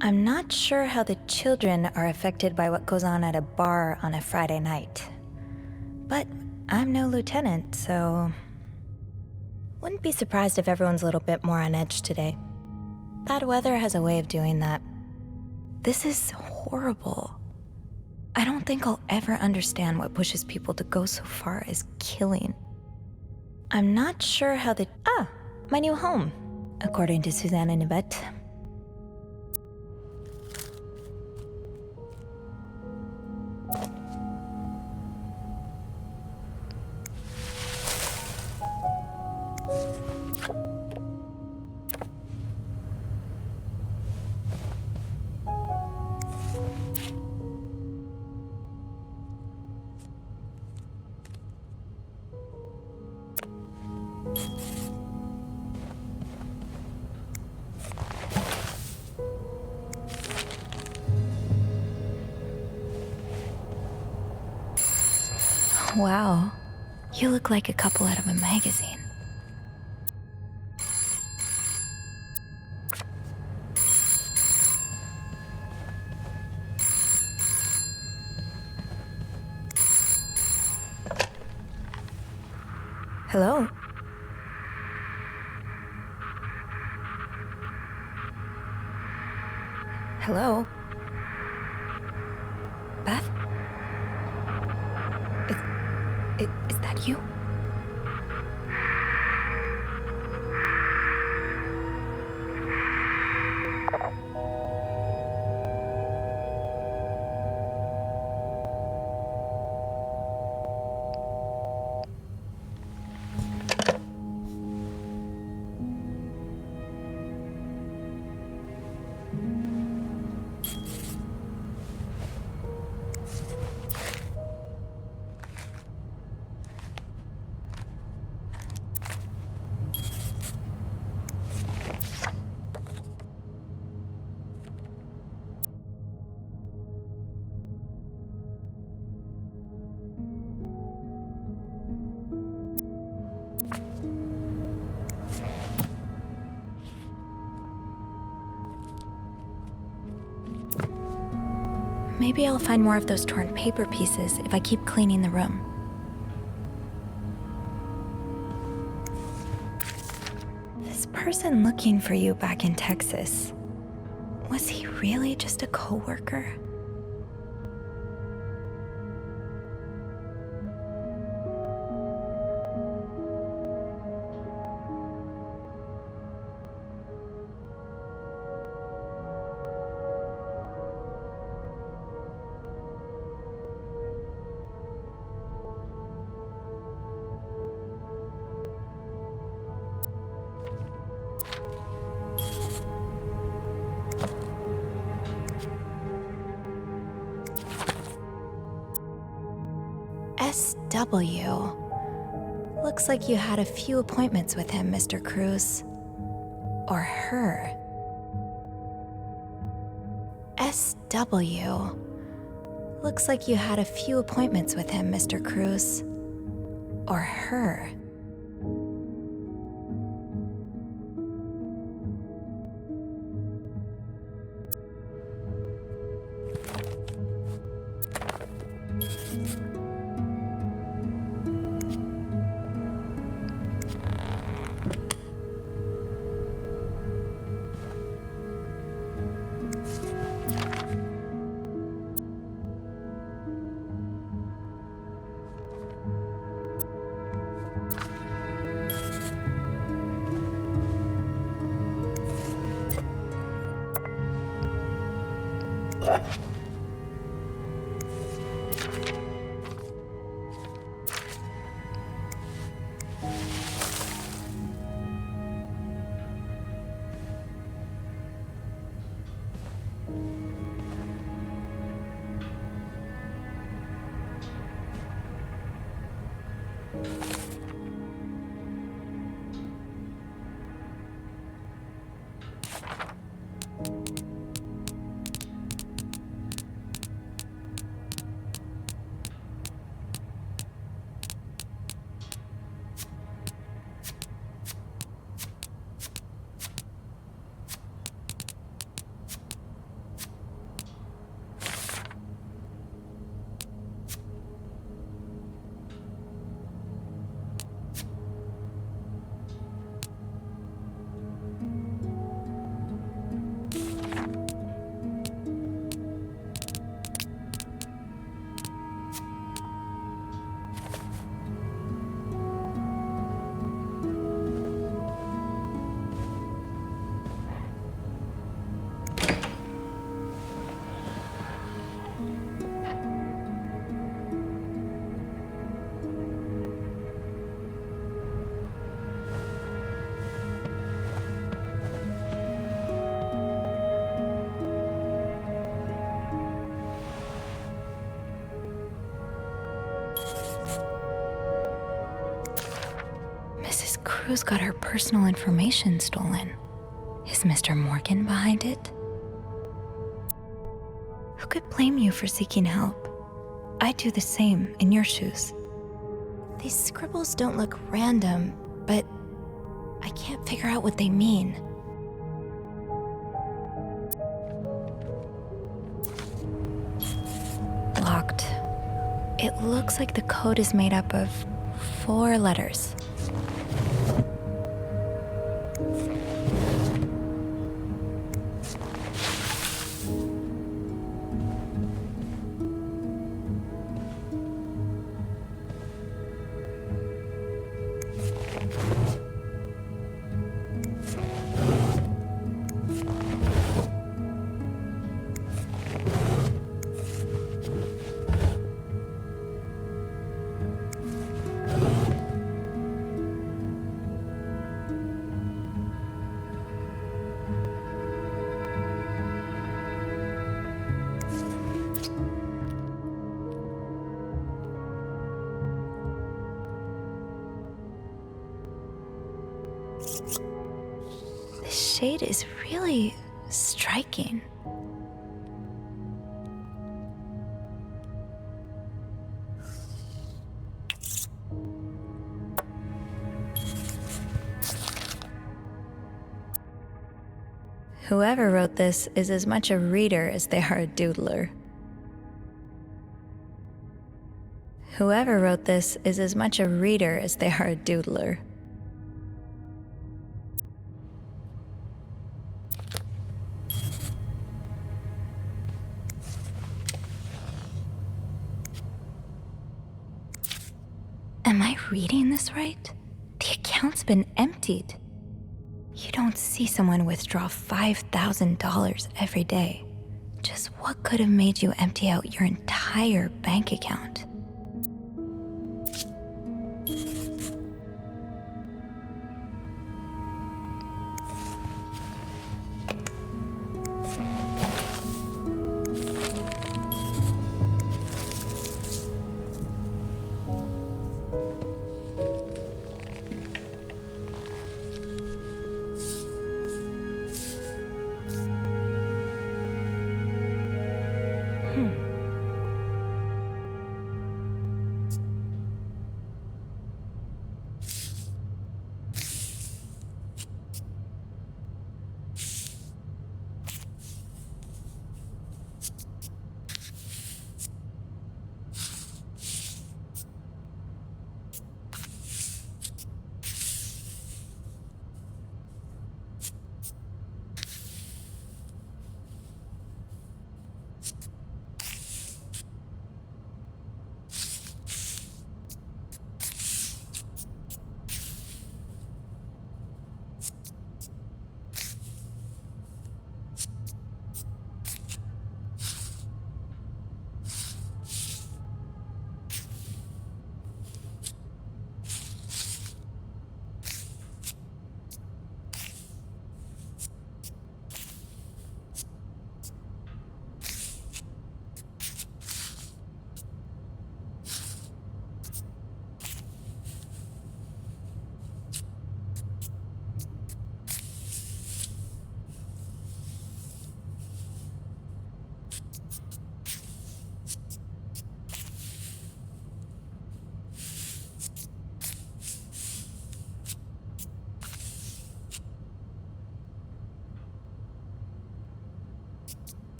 I'm not sure how the children are affected by what goes on at a bar on a Friday night. But I'm no lieutenant, so... Wouldn't be surprised if everyone's a little bit more on edge today. Bad weather has a way of doing that. This is horrible. I don't think I'll ever understand what pushes people to go so far as killing. I'm not sure how the... Ah! My new home, according to Suzanne and Yvette. Wow, you look like a couple out of a magazine. Hello? Hello? Beth? Is that you? Maybe I'll find more of those torn paper pieces if I keep cleaning the room. This person looking for you back in Texas, was he really just a coworker? SW. Looks like you had a few appointments with him, Mr. Cruz. Or her. SW. Looks like you had a few appointments with him, Mr. Cruz. Or her. Cruz got her personal information stolen. Is Mr. Morgan behind it? Who could blame you for seeking help? I'd do the same in your shoes. These scribbles don't look random, but I can't figure out what they mean. Locked. It looks like the code is made up of 4 letters. The shade is really striking. Whoever wrote this is as much a reader as they are a doodler. Whoever wrote this is as much a reader as they are a doodler. Am I reading this right? The account's been emptied. You don't see someone withdraw $5,000 every day. Just what could have made you empty out your entire bank account?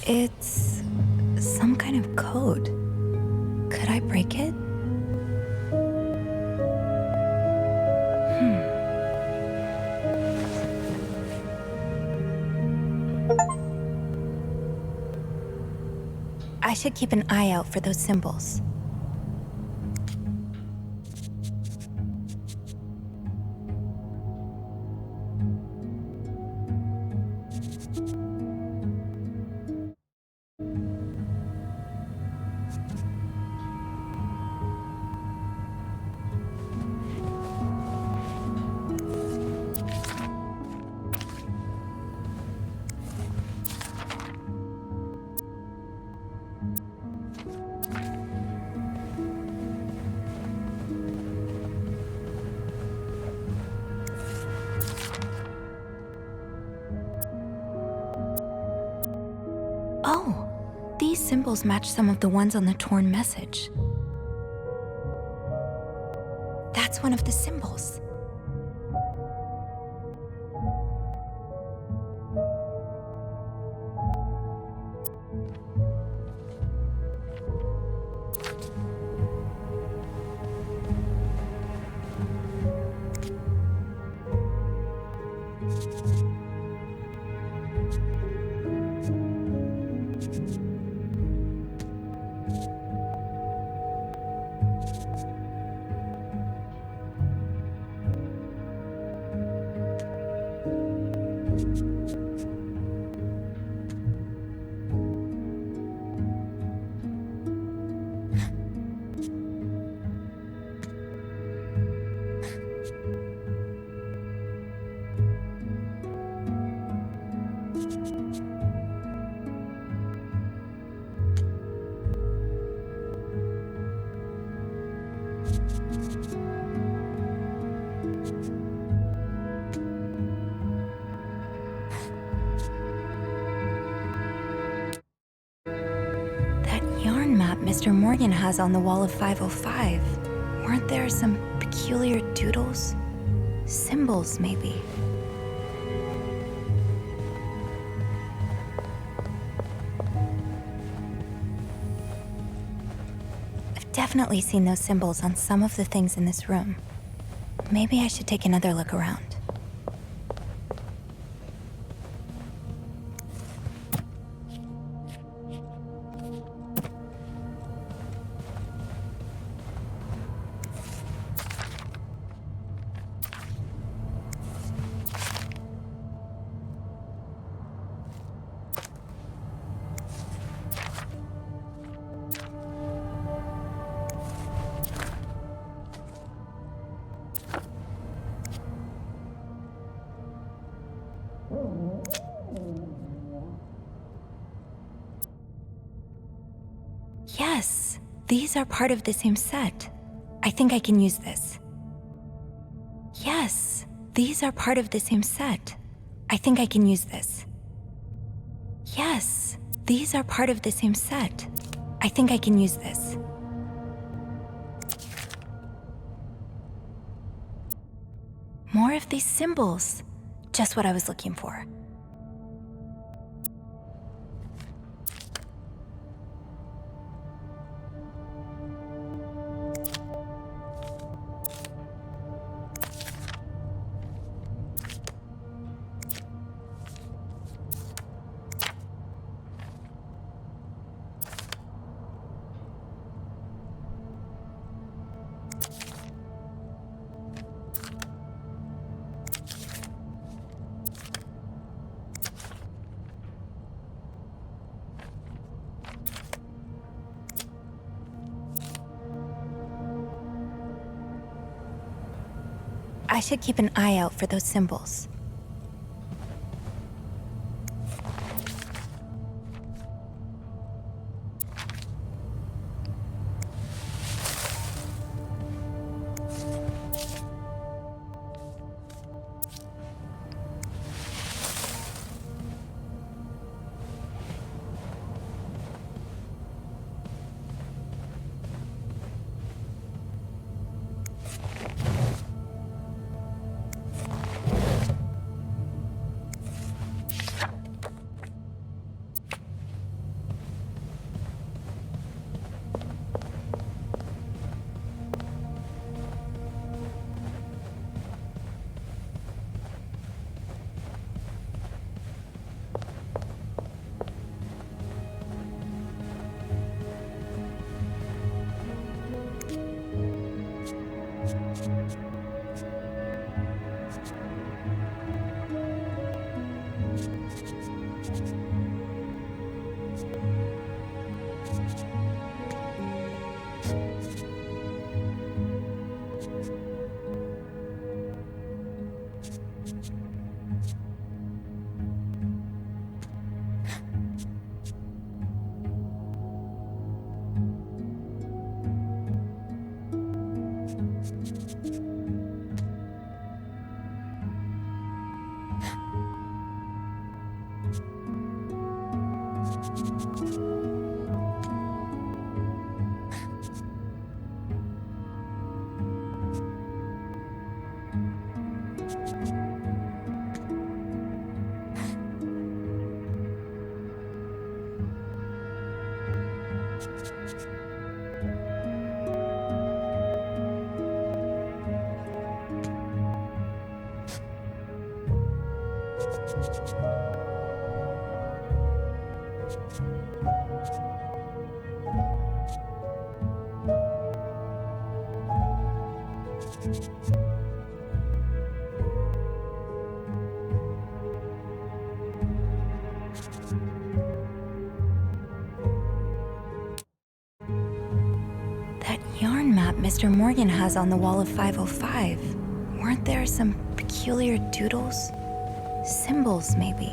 It's some kind of code. Could I break it? I should keep an eye out for those symbols. Oh, these symbols match some of the ones on the torn message. That's one of the symbols. Mr. Morgan has on the wall of 505. Weren't there some peculiar doodles? Symbols, maybe. I've definitely seen those symbols on some of the things in this room. Maybe I should take another look around. Yes, these are part of the same set. I think I can use this. Yes, these are part of the same set. I think I can use this. Yes, these are part of the same set. I think I can use this. More of these symbols. Just what I was looking for. I should keep an eye out for those symbols. That yarn map Mr. Morgan has on the wall of 505. Weren't there some peculiar doodles? Symbols, maybe.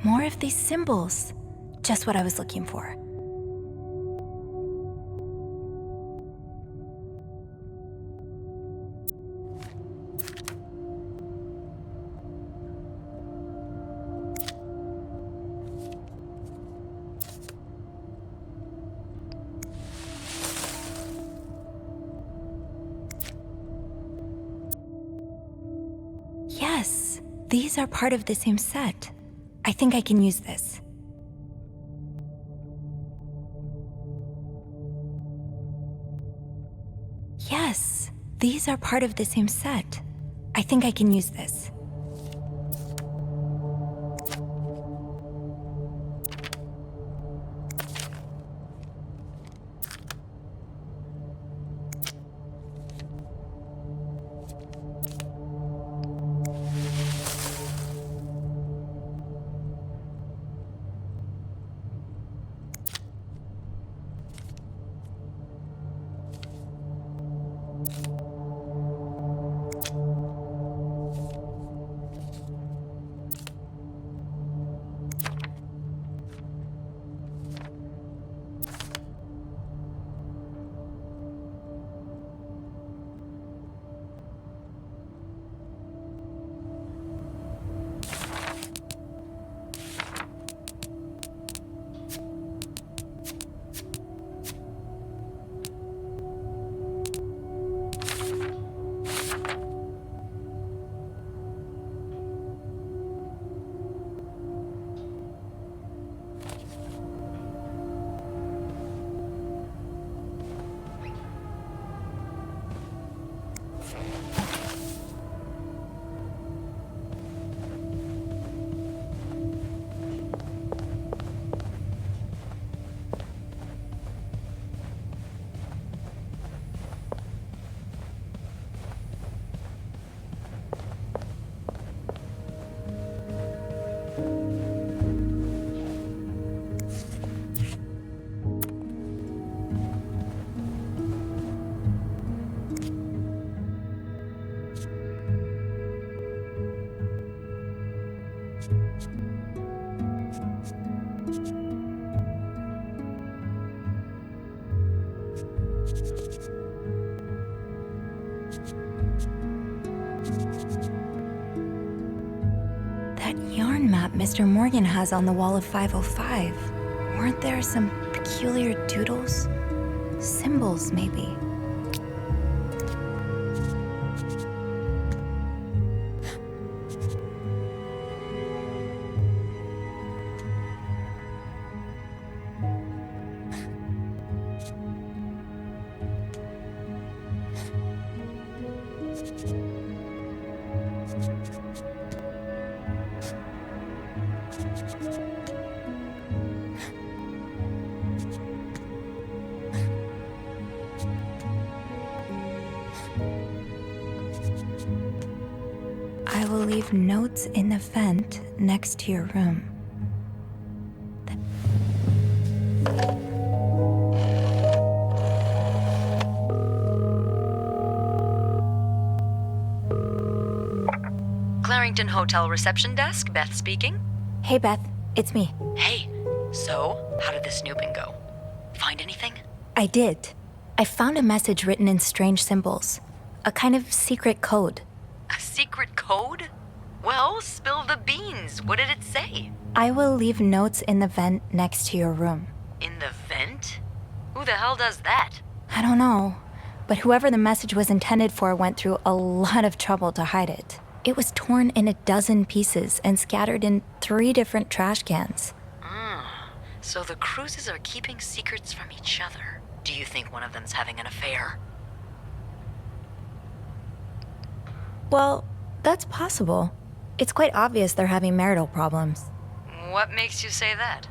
More of these symbols. Just what I was looking for. Yes, these are part of the same set. I think I can use this. Yes, these are part of the same set. I think I can use this. Yarn map Mr. Morgan has on the wall of 505. Weren't there some peculiar doodles? Symbols, maybe. I will leave notes in the vent next to your room. Clarington Hotel reception desk, Beth speaking. Hey, Beth. It's me. Hey, so how did the snooping go? Find anything? I did. I found a message written in strange symbols. A kind of secret code. A secret code? Well, spill the beans. What did it say? I will leave notes in the vent next to your room. In the vent? Who the hell does that? I don't know, but whoever the message was intended for went through a lot of trouble to hide it. It was torn in 12 pieces and scattered in 3 different trash cans. So the Cruises are keeping secrets from each other. Do you think one of them's having an affair? Well, that's possible. It's quite obvious they're having marital problems. What makes you say that?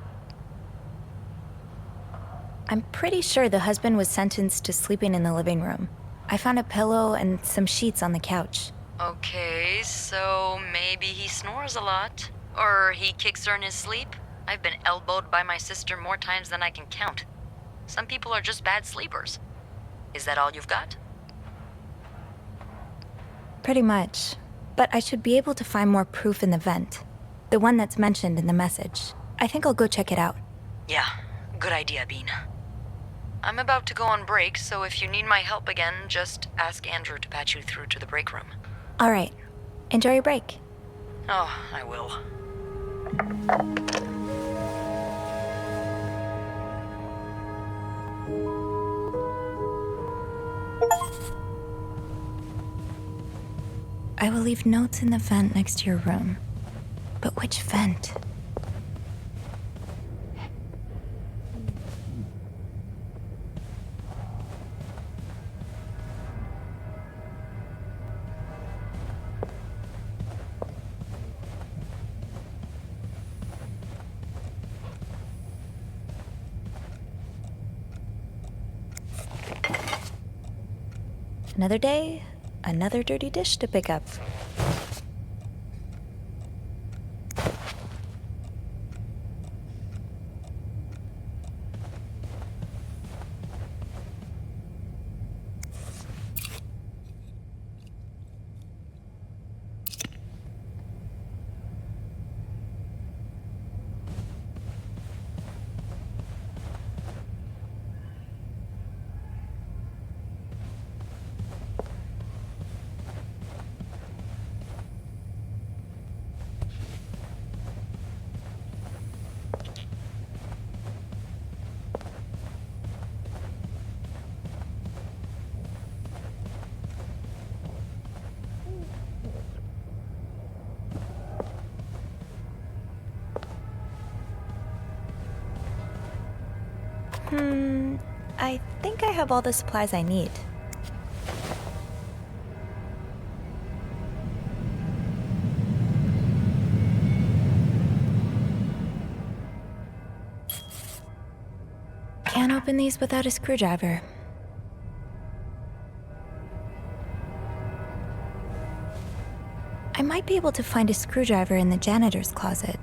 I'm pretty sure the husband was sentenced to sleeping in the living room. I found a pillow and some sheets on the couch. Okay, so maybe he snores a lot. Or he kicks her in his sleep. I've been elbowed by my sister more times than I can count. Some people are just bad sleepers. Is that all you've got? Pretty much. But I should be able to find more proof in the vent. The one that's mentioned in the message. I think I'll go check it out. Yeah, good idea, Bean. I'm about to go on break, so if you need my help again, just ask Andrew to patch you through to the break room. All right. Enjoy your break. Oh, I will. I will leave notes in the vent next to your room. But which vent? Another day, another dirty dish to pick up. I think I have all the supplies I need. Can't open these without a screwdriver. I might be able to find a screwdriver in the janitor's closet.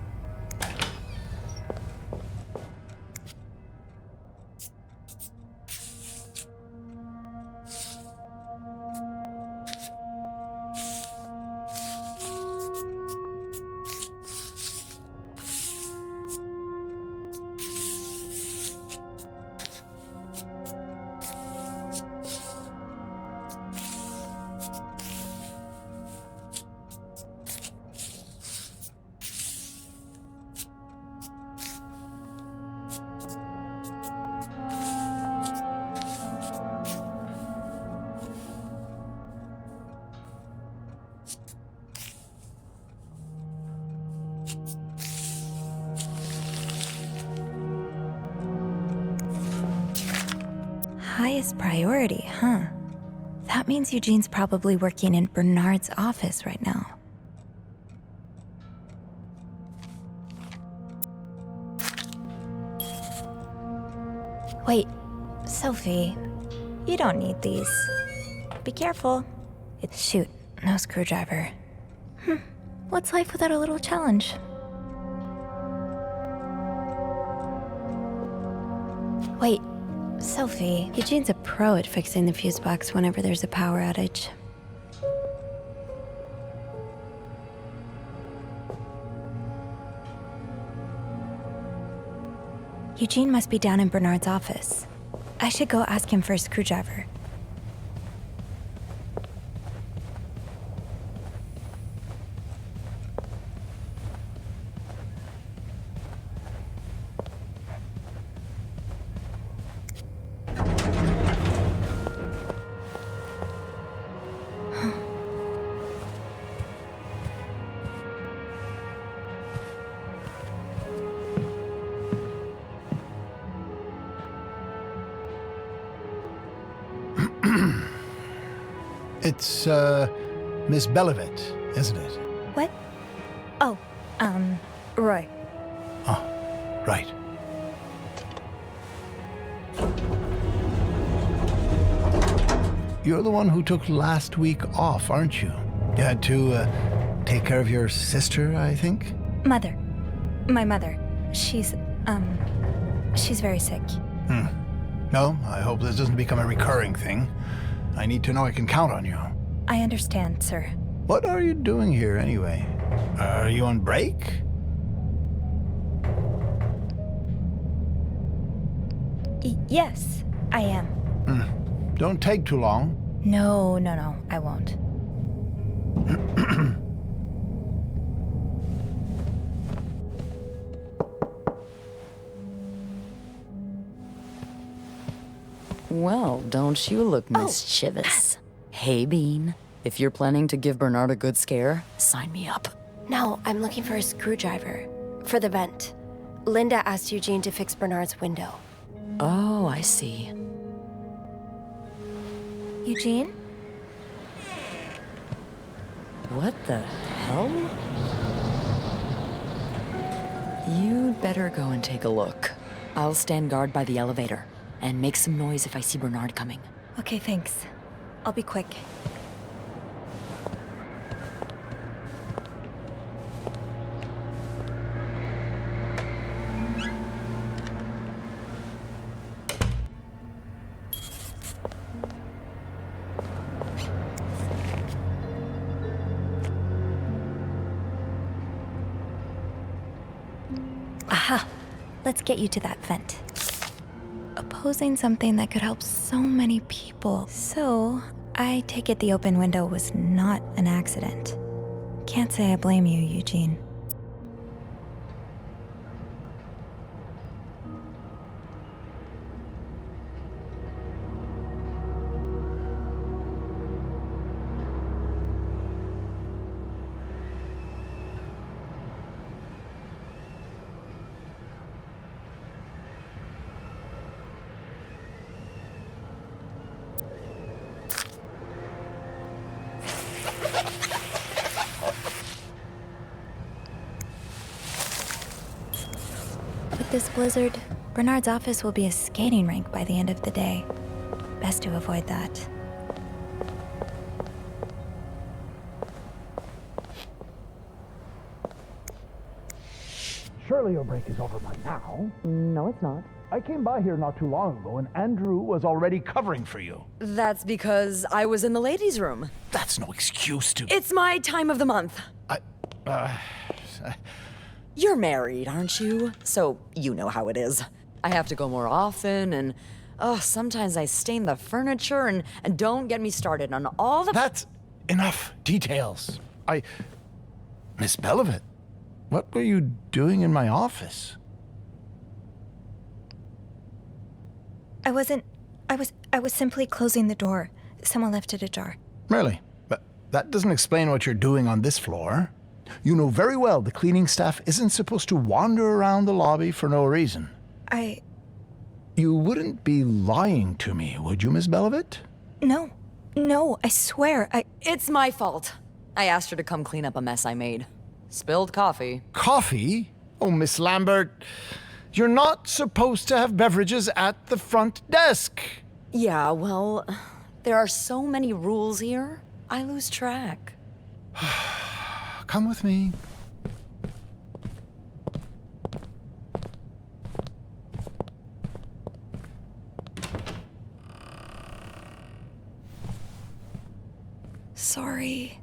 Highest priority, huh? That means Eugene's probably working in Bernard's office right now. Wait, Sophie, you don't need these. Be careful. Shoot, no screwdriver. What's life without a little challenge? Wait, Sophie, Eugene's a pro at fixing the fuse box whenever there's a power outage. Eugene must be down in Bernard's office. I should go ask him for a screwdriver. It's, Miss Belivet, isn't it? What? Oh, Roy. Oh, right. You're the one who took last week off, aren't you? You had to, take care of your sister, I think? Mother. My mother. She's very sick. No, I hope this doesn't become a recurring thing. I need to know I can count on you. I understand, sir. What are you doing here, anyway? Are you on break? Yes, I am. Don't take too long. No, I won't. Well, don't you look mischievous. Hey, Bean. If you're planning to give Bernard a good scare, sign me up. No, I'm looking for a screwdriver. For the vent. Linda asked Eugene to fix Bernard's window. Oh, I see. Eugene? What the hell? You'd better go and take a look. I'll stand guard by the elevator and make some noise if I see Bernard coming. Okay, thanks. I'll be quick. Aha! Let's get you to that vent. Opposing something that could help so many people. So, I take it the open window was not an accident. Can't say I blame you, Eugene. With this blizzard, Bernard's office will be a skating rink by the end of the day. Best to avoid that. Surely your break is over by now. No, it's not. I came by here not too long ago and Andrew was already covering for you. That's because I was in the ladies' room. That's no excuse to... It's my time of the month. You're married, aren't you? So you know how it is. I have to go more often, and sometimes I stain the furniture, and don't get me started on all the... That's enough details. Miss Belivet, what were you doing in my office? I was simply closing the door. Someone left it ajar. Really? But that doesn't explain what you're doing on this floor. You know very well the cleaning staff isn't supposed to wander around the lobby for no reason. You wouldn't be lying to me, would you, Miss Belivet? No, I swear, It's my fault. I asked her to come clean up a mess I made. Spilled coffee. Coffee? Oh, Miss Lambert, you're not supposed to have beverages at the front desk. Yeah, well, there are so many rules here, I lose track. Come with me. Sorry.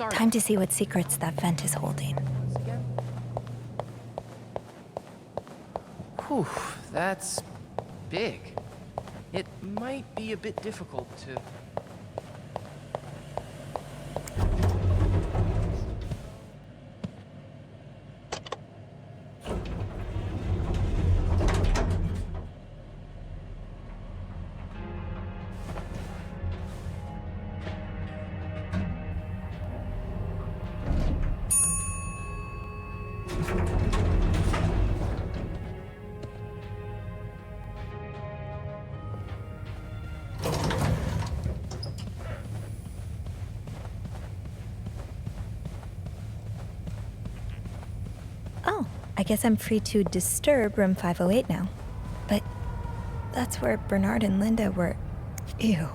Time to see what secrets that vent is holding. Whew, that's big. It might be a bit difficult to... Oh, I guess I'm free to disturb room 508 now. But that's where Bernard and Linda were. Ew.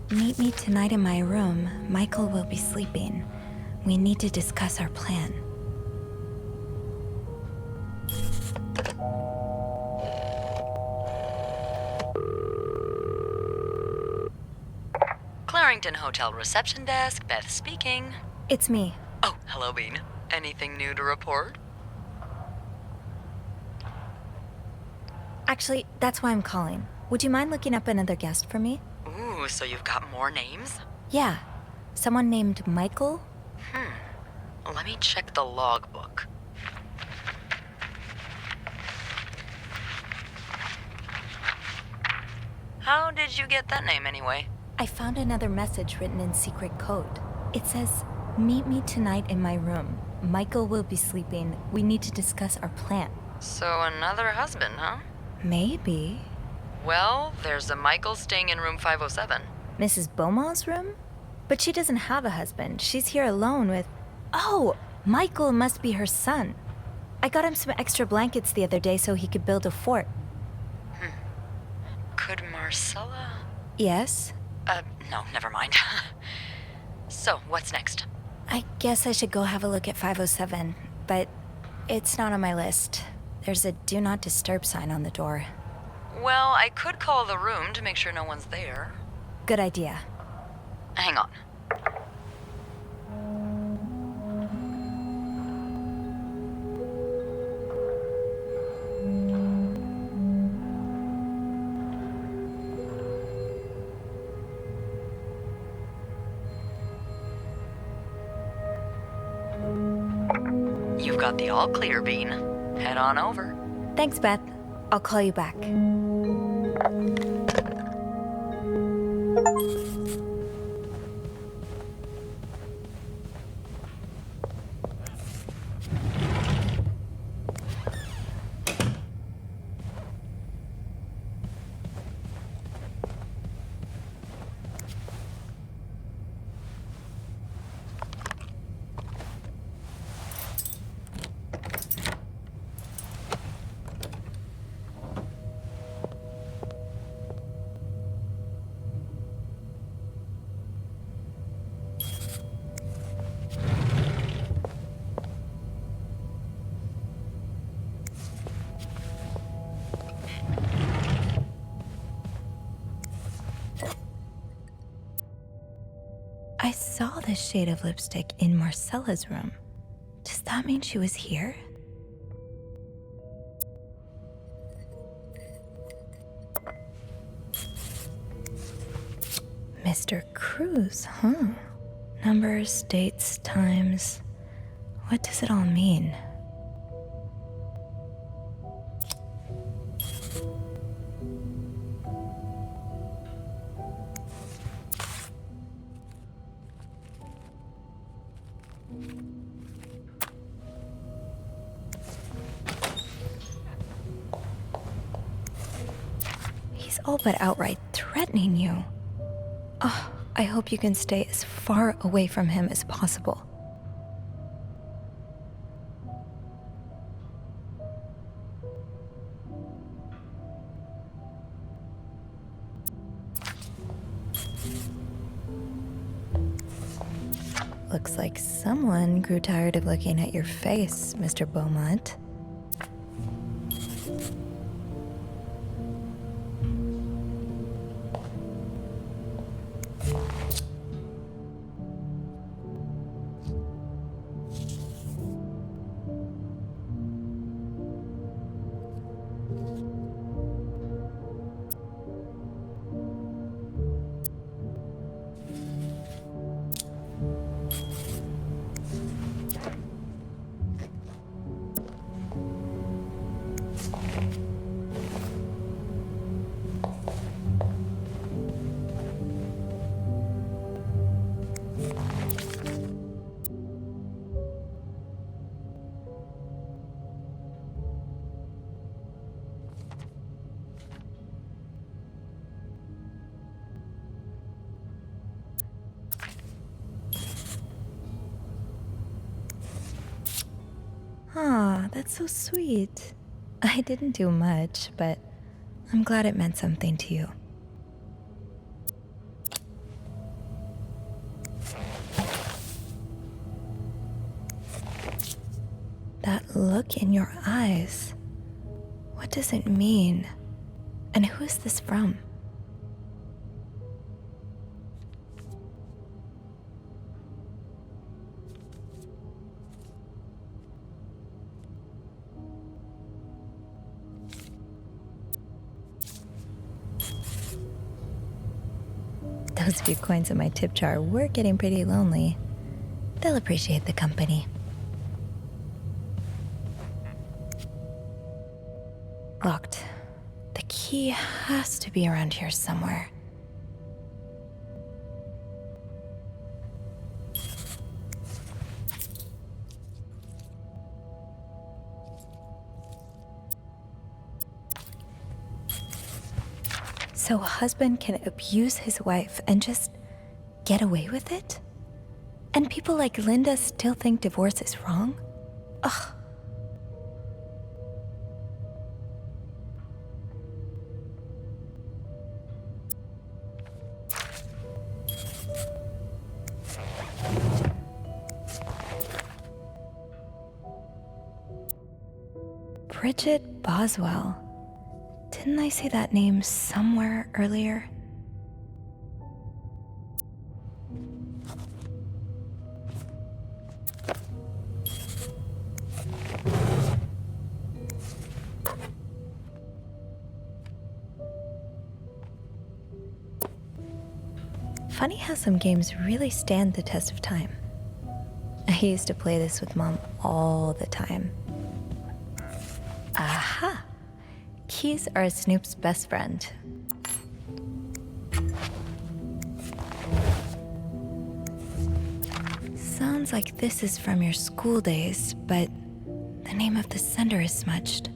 Meet me tonight in my room. Michael will be sleeping. We need to discuss our plan. Clarington Hotel reception desk, Beth speaking. It's me. Oh, hello, Bean. Anything new to report? Actually, that's why I'm calling. Would you mind looking up another guest for me? Ooh, so you've got more names? Yeah. Someone named Michael? Let me check the logbook. How did you get that name anyway? I found another message written in secret code. It says, "Meet me tonight in my room. Michael will be sleeping. We need to discuss our plan." So another husband, huh? Maybe. Well, there's a Michael staying in room 507. Mrs. Beaumont's room? But she doesn't have a husband. She's here alone with... Oh! Michael must be her son. I got him some extra blankets the other day so he could build a fort. Could Marcella? Yes? No, never mind. So, what's next? I guess I should go have a look at 507, but it's not on my list. There's a do not disturb sign on the door. Well, I could call the room to make sure no one's there. Good idea. Hang on. You've got the all clear, Bean. Head on over. Thanks, Beth. I'll call you back. I saw this shade of lipstick in Marcella's room. Does that mean she was here? Mr. Cruz, huh? Numbers, dates, times. What does it all mean? all but outright threatening you. Oh, I hope you can stay as far away from him as possible. Looks like someone grew tired of looking at your face, Mr. Beaumont. Aw, that's so sweet. I didn't do much, but I'm glad it meant something to you. That look in your eyes. What does it mean? And who is this from? Those few coins in my tip jar were getting pretty lonely. They'll appreciate the company. Locked. The key has to be around here somewhere. So a husband can abuse his wife and just get away with it? And people like Linda still think divorce is wrong? Ugh. Bridget Boswell. Didn't I see that name somewhere earlier? Funny how some games really stand the test of time. I used to play this with Mom all the time. Aha! Keys are Snoop's best friend. Sounds like this is from your school days, but the name of the sender is smudged.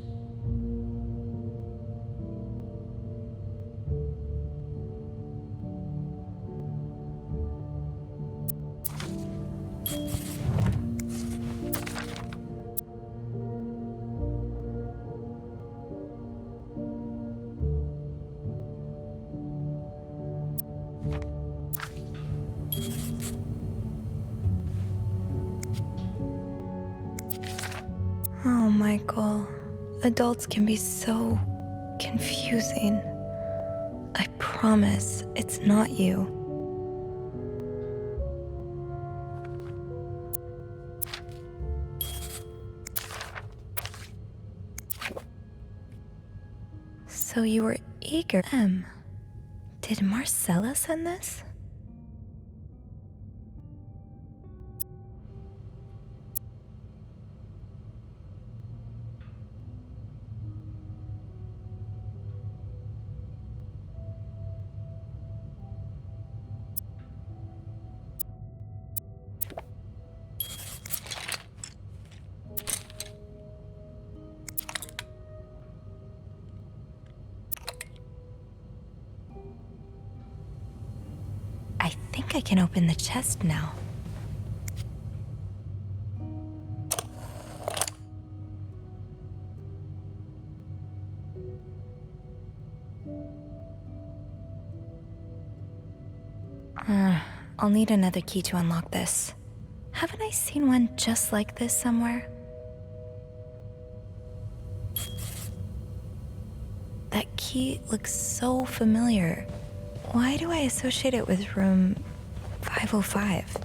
Oh, Michael. Adults can be so confusing. I promise it's not you. So you were eager. Did Marcella send this? think I can open the chest now. I'll need another key to unlock this. Haven't I seen one just like this somewhere? That key looks so familiar. Why do I associate it with room 505?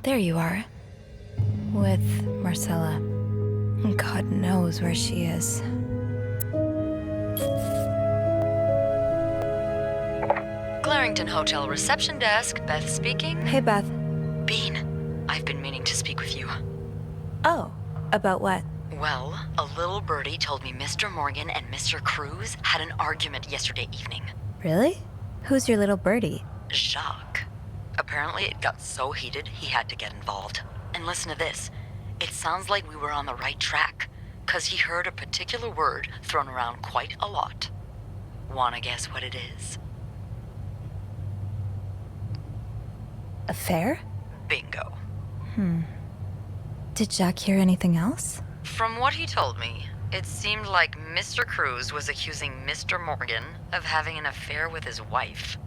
There you are. With Marcella. God knows where she is. Clarington Hotel reception desk, Beth speaking. Hey, Beth. Bean, I've been meaning to speak with you. Oh, about what? Well, a little birdie told me Mr. Morgan and Mr. Cruz had an argument yesterday evening. Really? Who's your little birdie? Jacques. Apparently it got so heated he had to get involved. And listen to this. It sounds like we were on the right track, 'cause he heard a particular word thrown around quite a lot. Wanna guess what it is? Affair? Bingo. Did Jack hear anything else? From what he told me, it seemed like Mr. Cruz was accusing Mr. Morgan of having an affair with his wife.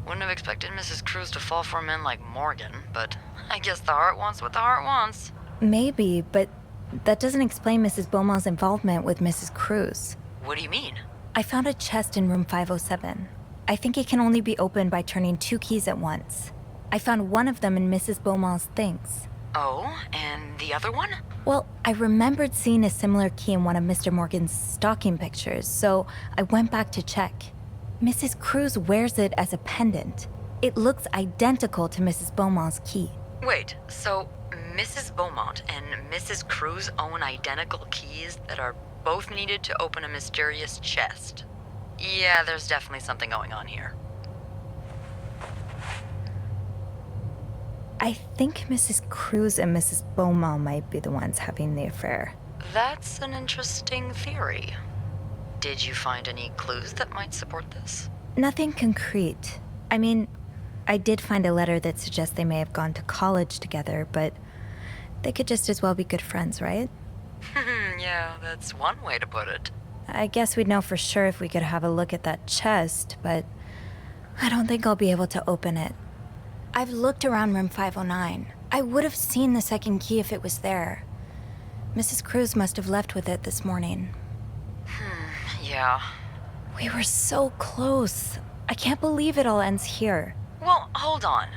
Wouldn't have expected Mrs. Cruz to fall for a man like Morgan, but I guess the heart wants what the heart wants. Maybe, but that doesn't explain Mrs. Beaumont's involvement with Mrs. Cruz. What do you mean? I found a chest in room 507. I think it can only be opened by turning 2 keys at once. I found one of them in Mrs. Beaumont's things. Oh, and the other one? Well, I remembered seeing a similar key in one of Mr. Morgan's stocking pictures, so I went back to check. Mrs. Cruz wears it as a pendant. It looks identical to Mrs. Beaumont's key. Wait, so Mrs. Beaumont and Mrs. Cruz own identical keys that are both needed to open a mysterious chest? Yeah, there's definitely something going on here. I think Mrs. Cruz and Mrs. Beaumont might be the ones having the affair. That's an interesting theory. Did you find any clues that might support this? Nothing concrete. I mean, I did find a letter that suggests they may have gone to college together, but they could just as well be good friends, right? Yeah, that's one way to put it. I guess we'd know for sure if we could have a look at that chest, but I don't think I'll be able to open it. I've looked around room 509. I would have seen the second key if it was there. Mrs. Cruz must have left with it this morning. Yeah. We were so close. I can't believe it all ends here. Well, hold on.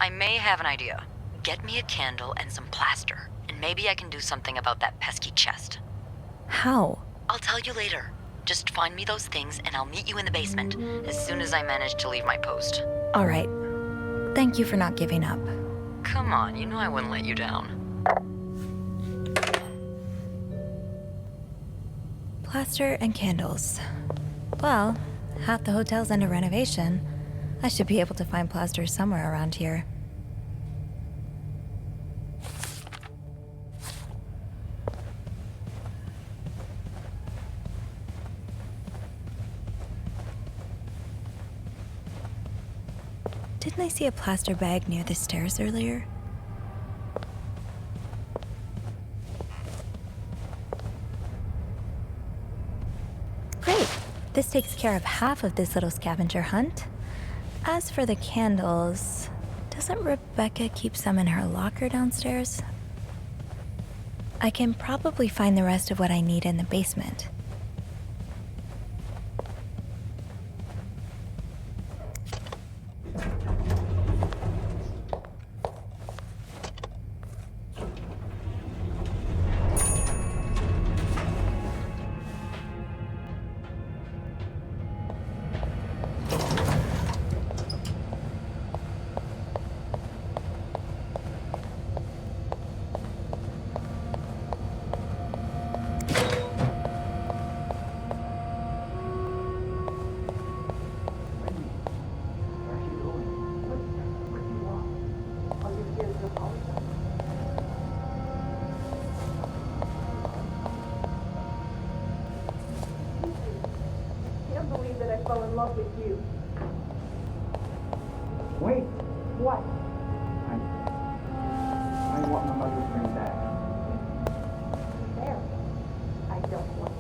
I may have an idea. Get me a candle and some plaster, and maybe I can do something about that pesky chest. How? I'll tell you later. Just find me those things and I'll meet you in the basement as soon as I manage to leave my post. All right. Thank you for not giving up. Come on, you know I wouldn't let you down. Plaster and candles. Well, half the hotel's under renovation. I should be able to find plaster somewhere around here. Didn't I see a plaster bag near the stairs earlier? Great! This takes care of half of this little scavenger hunt. As for the candles, doesn't Rebecca keep some in her locker downstairs? I can probably find the rest of what I need in the basement. Wait. What? I want my mother's ring back. There. I don't want it.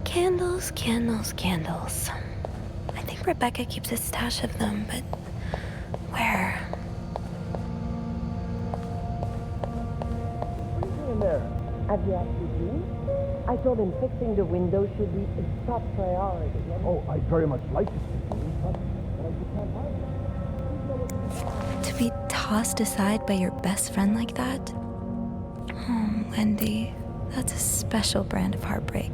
Candles, candles, candles. I think Rebecca keeps a stash of them, but where? What are you doing there? Have you actually been? I told him fixing the window should be his top priority. Oh, I'd very much like to speak to you, but I just can't find it. To be tossed aside by your best friend like that? Oh, Wendy, that's a special brand of heartbreak.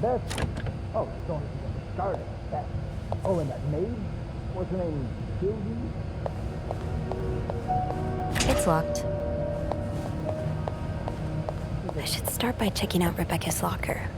Beth. Oh, don't even get me started. Beth. Oh, and that maid? What's her name? Sylvie? It's locked. I should start by checking out Rebecca's locker.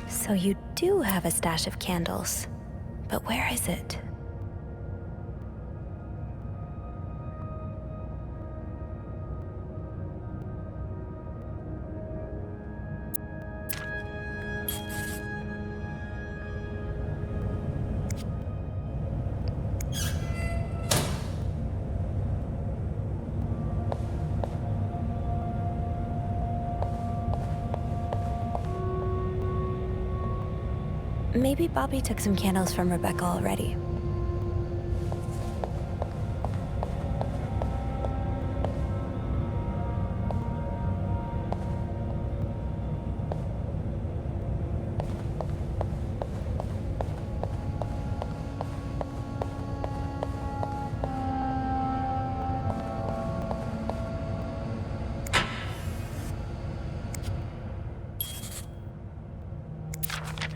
So you do have a stash of candles. But where is it? Maybe Bobby took some candles from Rebecca already.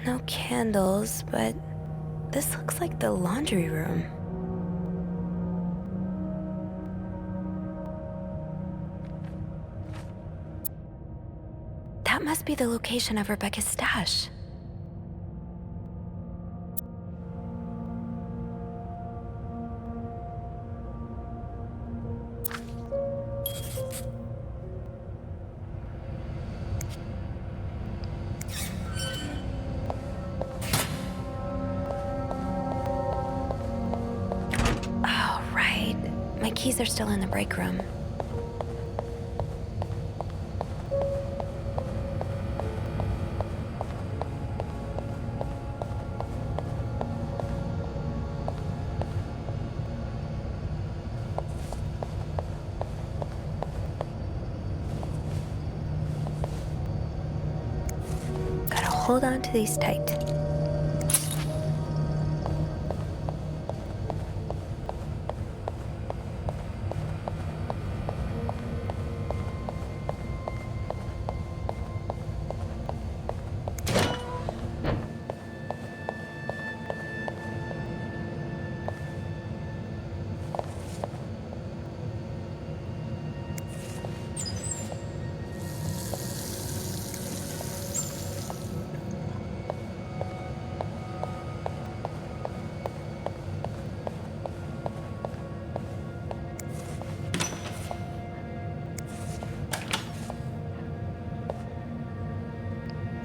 No candles, but this looks like the laundry room. That must be the location of Rebecca's stash. My keys are still in the break room. Gotta hold on to these tight.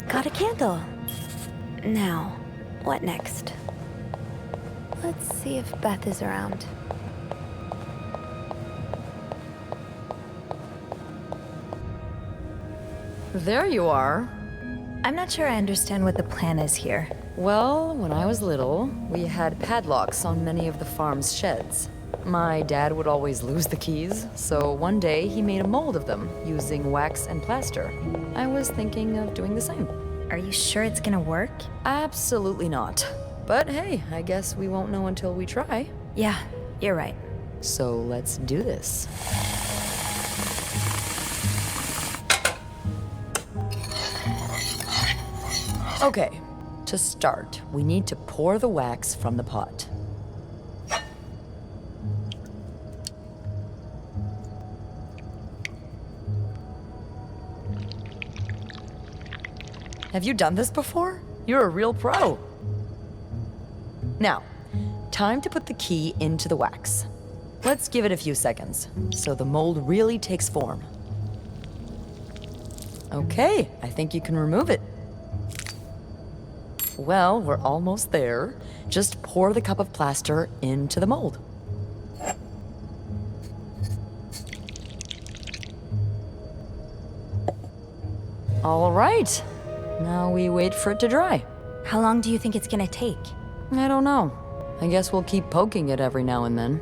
Got a candle. Now, what next? Let's see if Beth is around. There you are. I'm not sure I understand what the plan is here. Well, when I was little, we had padlocks on many of the farm's sheds. My dad would always lose the keys, so one day he made a mold of them using wax and plaster. I was thinking of doing the same. Are you sure it's gonna work? Absolutely not. But hey, I guess we won't know until we try. Yeah, you're right. So let's do this. Okay, to start, we need to pour the wax from the pot. Have you done this before? You're a real pro. Now, time to put the key into the wax. Let's give it a few seconds, so the mold really takes form. Okay, I think you can remove it. Well, we're almost there. Just pour the cup of plaster into the mold. All right. Now we wait for it to dry. How long do you think it's gonna take? I don't know. I guess we'll keep poking it every now and then.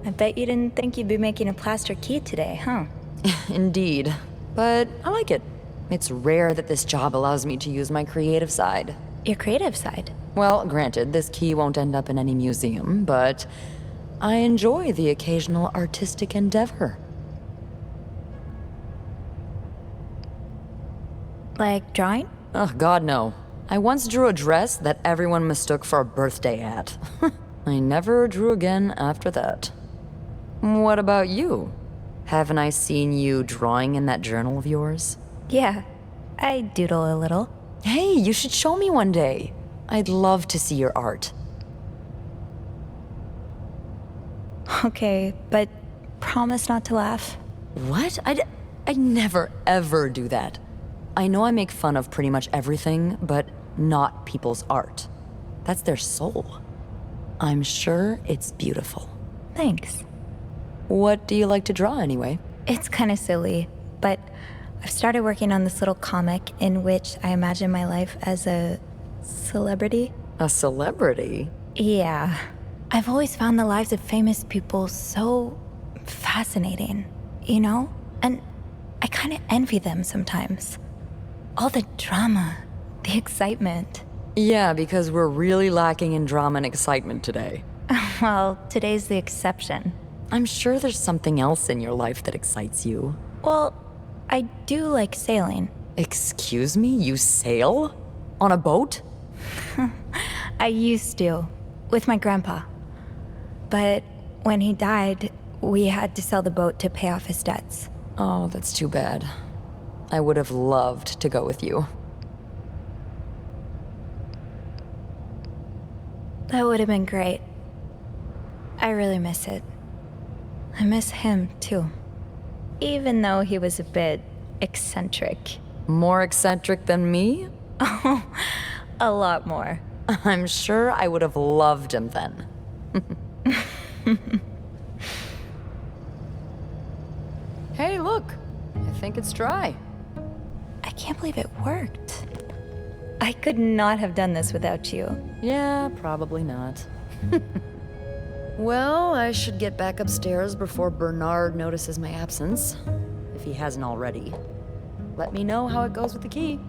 I bet you didn't think you'd be making a plaster key today, huh? Indeed. But I like it. It's rare that this job allows me to use my creative side. Your creative side? Well, granted, this key won't end up in any museum, but I enjoy the occasional artistic endeavor. Like drawing? Oh, God, no. I once drew a dress that everyone mistook for a birthday hat. I never drew again after that. What about you? Haven't I seen you drawing in that journal of yours? Yeah, I doodle a little. Hey, you should show me one day. I'd love to see your art. Okay, but promise not to laugh. What? I'd never, ever do that. I know I make fun of pretty much everything, but not people's art. That's their soul. I'm sure it's beautiful. Thanks. What do you like to draw anyway? It's kind of silly, but I've started working on this little comic in which I imagine my life as a celebrity. A celebrity? Yeah. I've always found the lives of famous people so fascinating, you know? And I kind of envy them sometimes. All the drama, the excitement. Yeah, because we're really lacking in drama and excitement today. Well, today's the exception. I'm sure there's something else in your life that excites you. Well, I do like sailing. Excuse me? You sail? On a boat? I used to, with my grandpa. But when he died, we had to sell the boat to pay off his debts. Oh, that's too bad. I would have loved to go with you. That would have been great. I really miss it. I miss him, too. Even though he was a bit eccentric. More eccentric than me? Oh, a lot more. I'm sure I would have loved him then. Hey, look! I think it's dry. I can't believe it worked. I could not have done this without you. Yeah, probably not. Well, I should get back upstairs before Bernard notices my absence, if he hasn't already. Let me know how it goes with the key.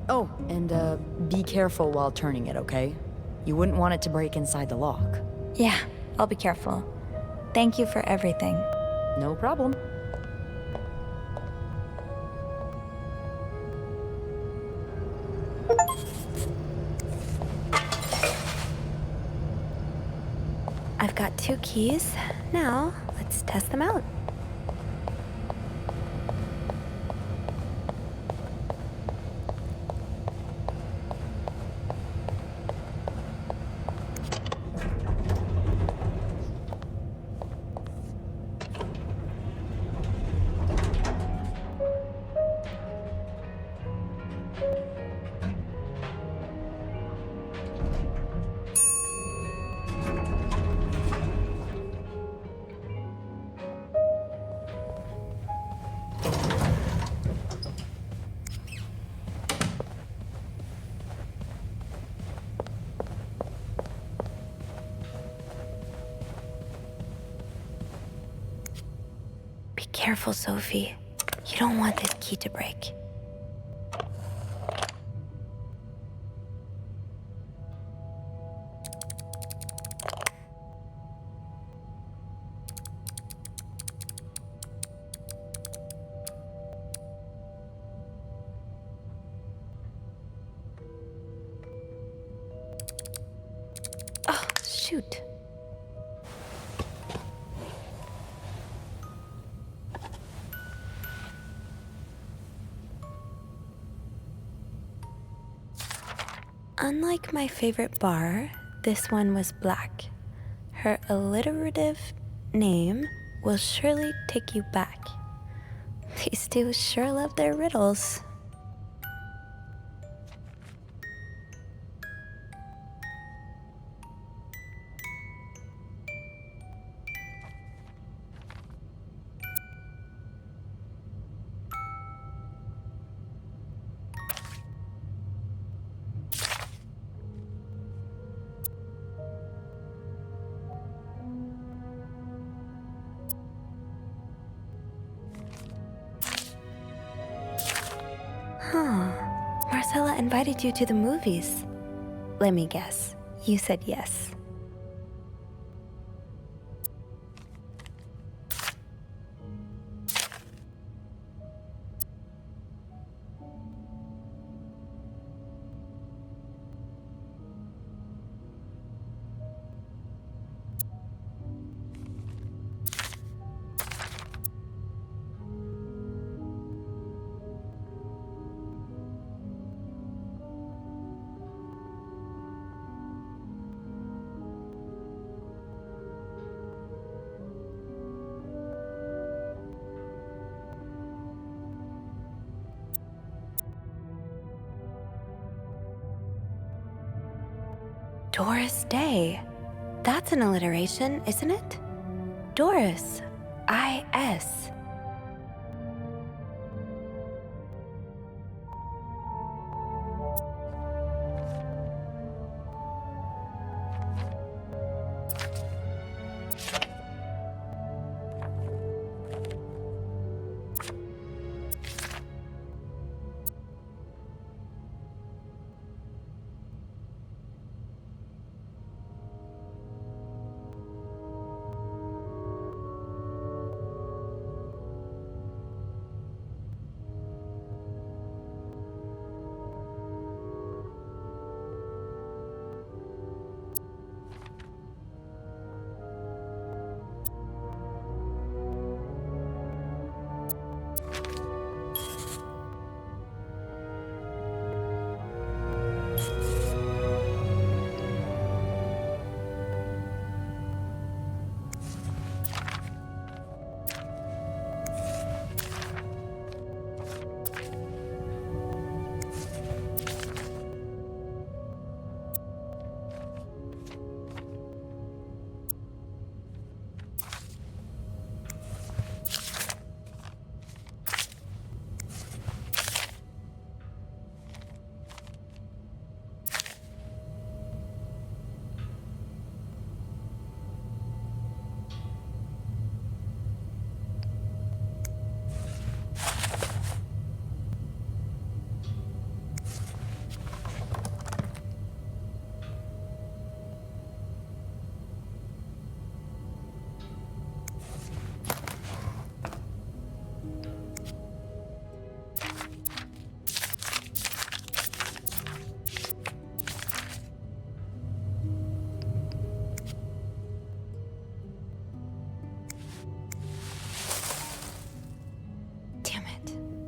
Oh, and be careful while turning it, okay? You wouldn't want it to break inside the lock. Yeah, I'll be careful. Thank you for everything. No problem. I've got 2 keys. Now, let's test them out. Be careful, Sophie. You don't want this key to break. Oh, shoot. Unlike my favorite bar, this one was black. Her alliterative name will surely take you back. These two sure love their riddles. Huh. Marcella invited you to the movies. Let me guess. You said yes. Doris Day. That's an alliteration, isn't it? Doris. I-S.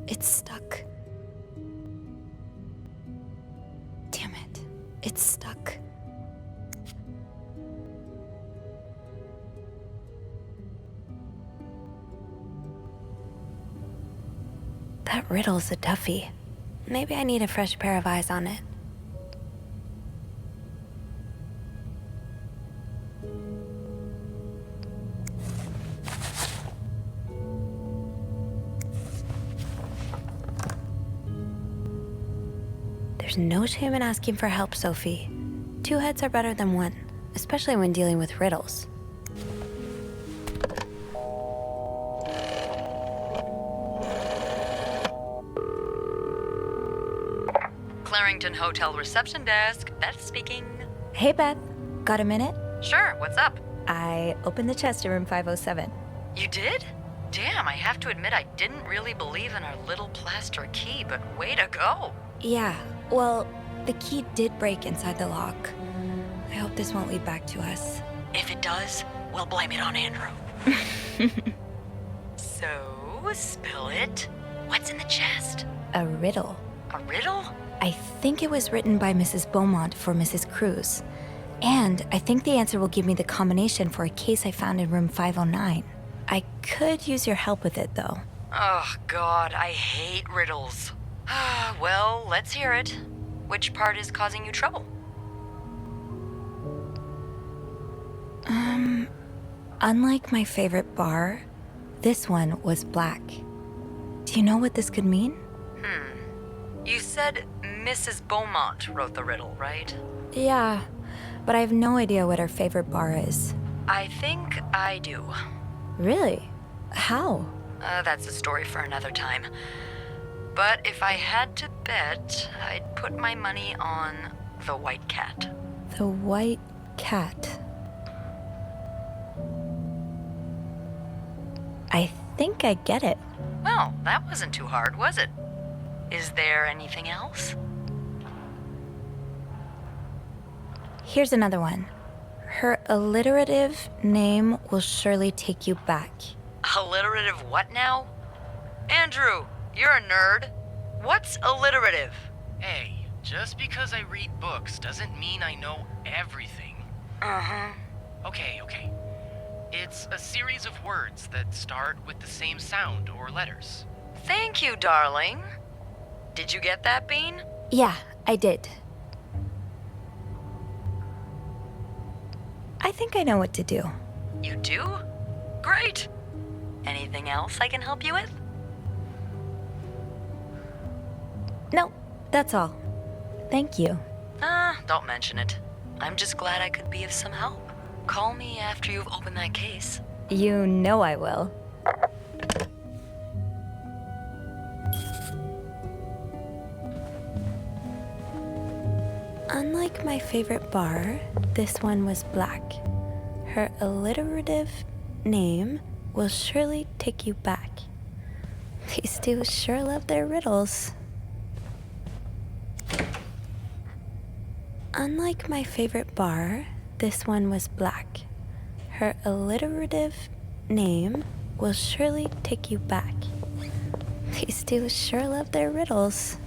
It's stuck. Damn it. It's stuck. That riddle's a toughie. Maybe I need a fresh pair of eyes on it. There's no shame in asking for help, Sophie. 2 heads are better than 1, especially when dealing with riddles. Clarington Hotel reception desk. Beth speaking. Hey, Beth. Got a minute? Sure, what's up? I opened the chest in room 507. You did? Damn, I have to admit I didn't really believe in our little plaster key, but way to go. Yeah, well, the key did break inside the lock. I hope this won't lead back to us. If it does, we'll blame it on Andrew. So, spill it. What's in the chest? A riddle. A riddle? I think it was written by Mrs. Beaumont for Mrs. Cruz. And I think the answer will give me the combination for a case I found in room 509. I could use your help with it, though. Oh, God, I hate riddles. Well, let's hear it. Which part is causing you trouble? Unlike my favorite bar, this one was black. Do you know what this could mean? You said Mrs. Beaumont wrote the riddle, right? Yeah, but I have no idea what her favorite bar is. I think I do. Really? How? That's a story for another time. But if I had to bet, I'd put my money on the white cat. The white cat. I think I get it. Well, that wasn't too hard, was it? Is there anything else? Here's another one. Her alliterative name will surely take you back. Alliterative what now? Andrew, you're a nerd. What's alliterative? Hey, just because I read books doesn't mean I know everything. Uh-huh. Okay. It's a series of words that start with the same sound or letters. Thank you, darling. Did you get that, Bean? Yeah, I did. I think I know what to do. You do? Great! Anything else I can help you with? No, that's all. Thank you. Don't mention it. I'm just glad I could be of some help. Call me after you've opened that case. You know I will. Unlike my favorite bar, this one was black. Her alliterative name will surely take you back. These two sure love their riddles. Unlike my favorite bar, this one was black. Her alliterative name will surely take you back. These two sure love their riddles.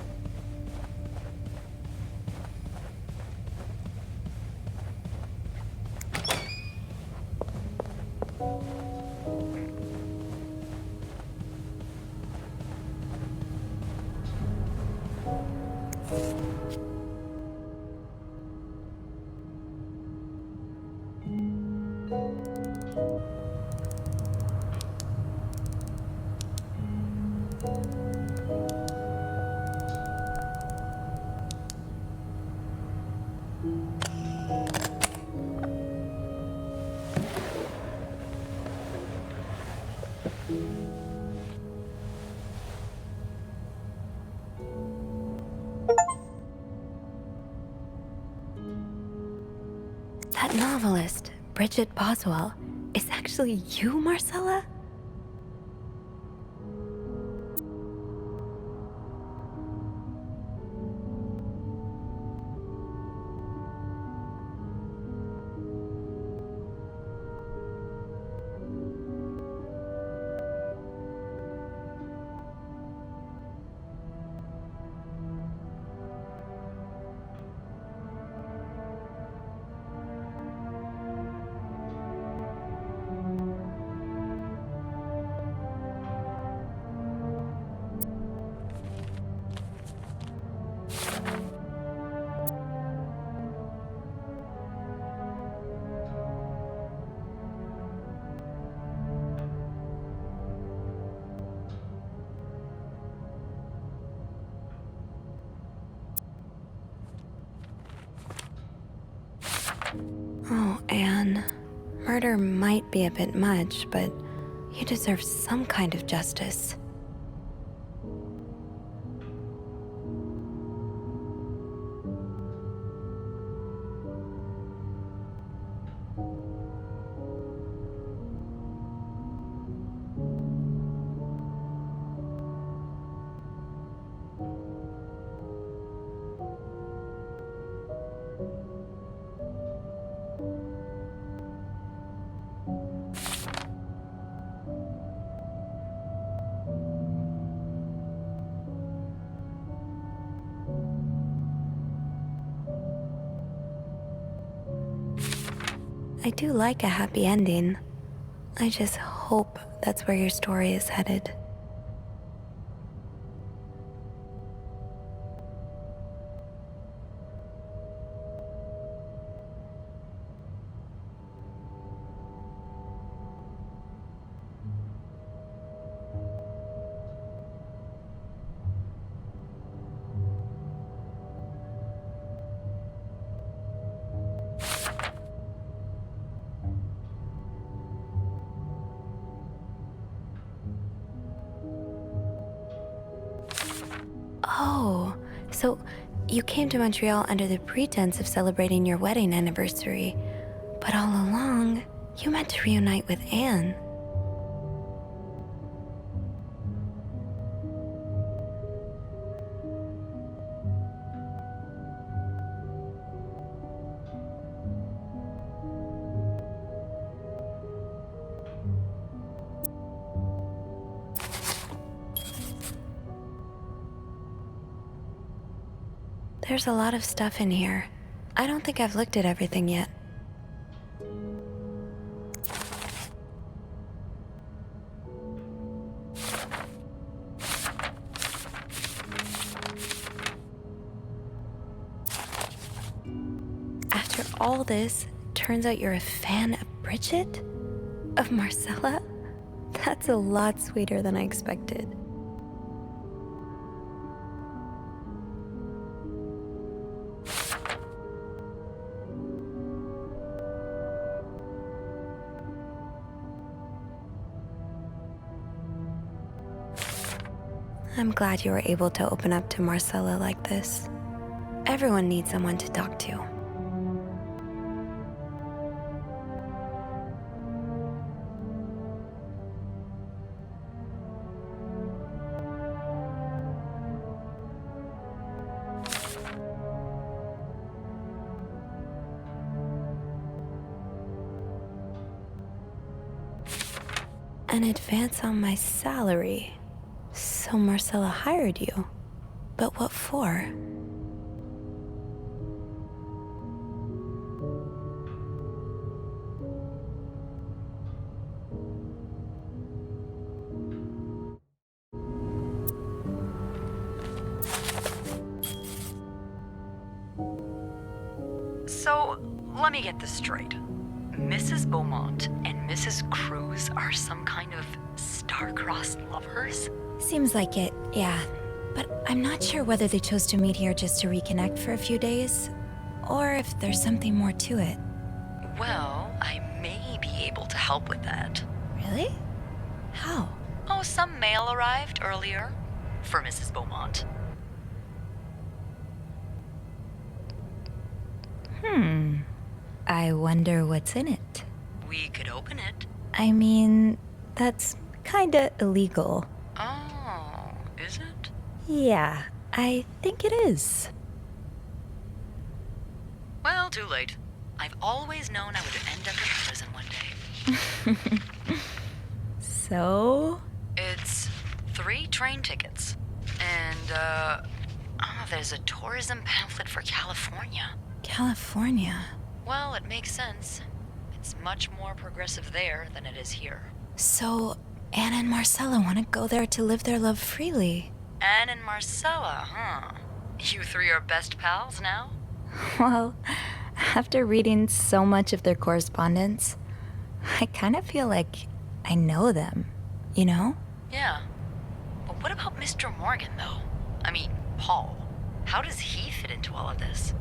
That novelist, Bridget Boswell, is actually you, Marcella? Oh, Anne. Murder might be a bit much, but you deserve some kind of justice. I do like a happy ending. I just hope that's where your story is headed. Oh, so you came to Montreal under the pretense of celebrating your wedding anniversary, but all along, you meant to reunite with Anne. There's a lot of stuff in here. I don't think I've looked at everything yet. After all this, turns out you're a fan of Bridget? Of Marcella? That's a lot sweeter than I expected. I'm glad you were able to open up to Marcella like this. Everyone needs someone to talk to. An advance on my salary. So Marcella hired you. But what for? So, let me get this straight. Mrs. Beaumont and Mrs. Cruz are some kind of star-crossed lovers? Seems like it, yeah. But I'm not sure whether they chose to meet here just to reconnect for a few days, or if there's something more to it. Well, I may be able to help with that. Really? How? Oh, some mail arrived earlier for Mrs. Beaumont. I wonder what's in it. We could open it. I mean, that's kinda illegal. Oh, is it? Yeah, I think it is. Well, too late. I've always known I would end up in prison one day. So? It's 3 train tickets. And, there's a tourism pamphlet for California. California? Well, it makes sense. It's much more progressive there than it is here. So, Anna and Marcella want to go there to live their love freely. Anne and Marcella, huh? You 3 are best pals now? Well, after reading so much of their correspondence, I kind of feel like I know them, you know? Yeah. But what about Mr. Morgan, though? I mean, Paul. How does he fit into all of this?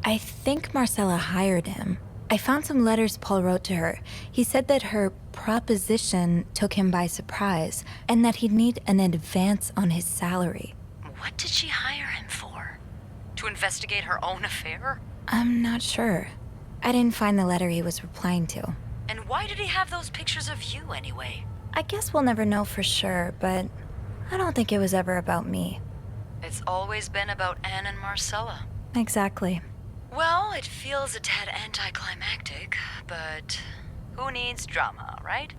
I think Marcella hired him. I found some letters Paul wrote to her. He said that her proposition took him by surprise, and that he'd need an advance on his salary. What did she hire him for? To investigate her own affair? I'm not sure. I didn't find the letter he was replying to. And why did he have those pictures of you anyway? I guess we'll never know for sure, but I don't think it was ever about me. It's always been about Anne and Marcella. Exactly. Well, it feels a tad anticlimactic, but who needs drama, right?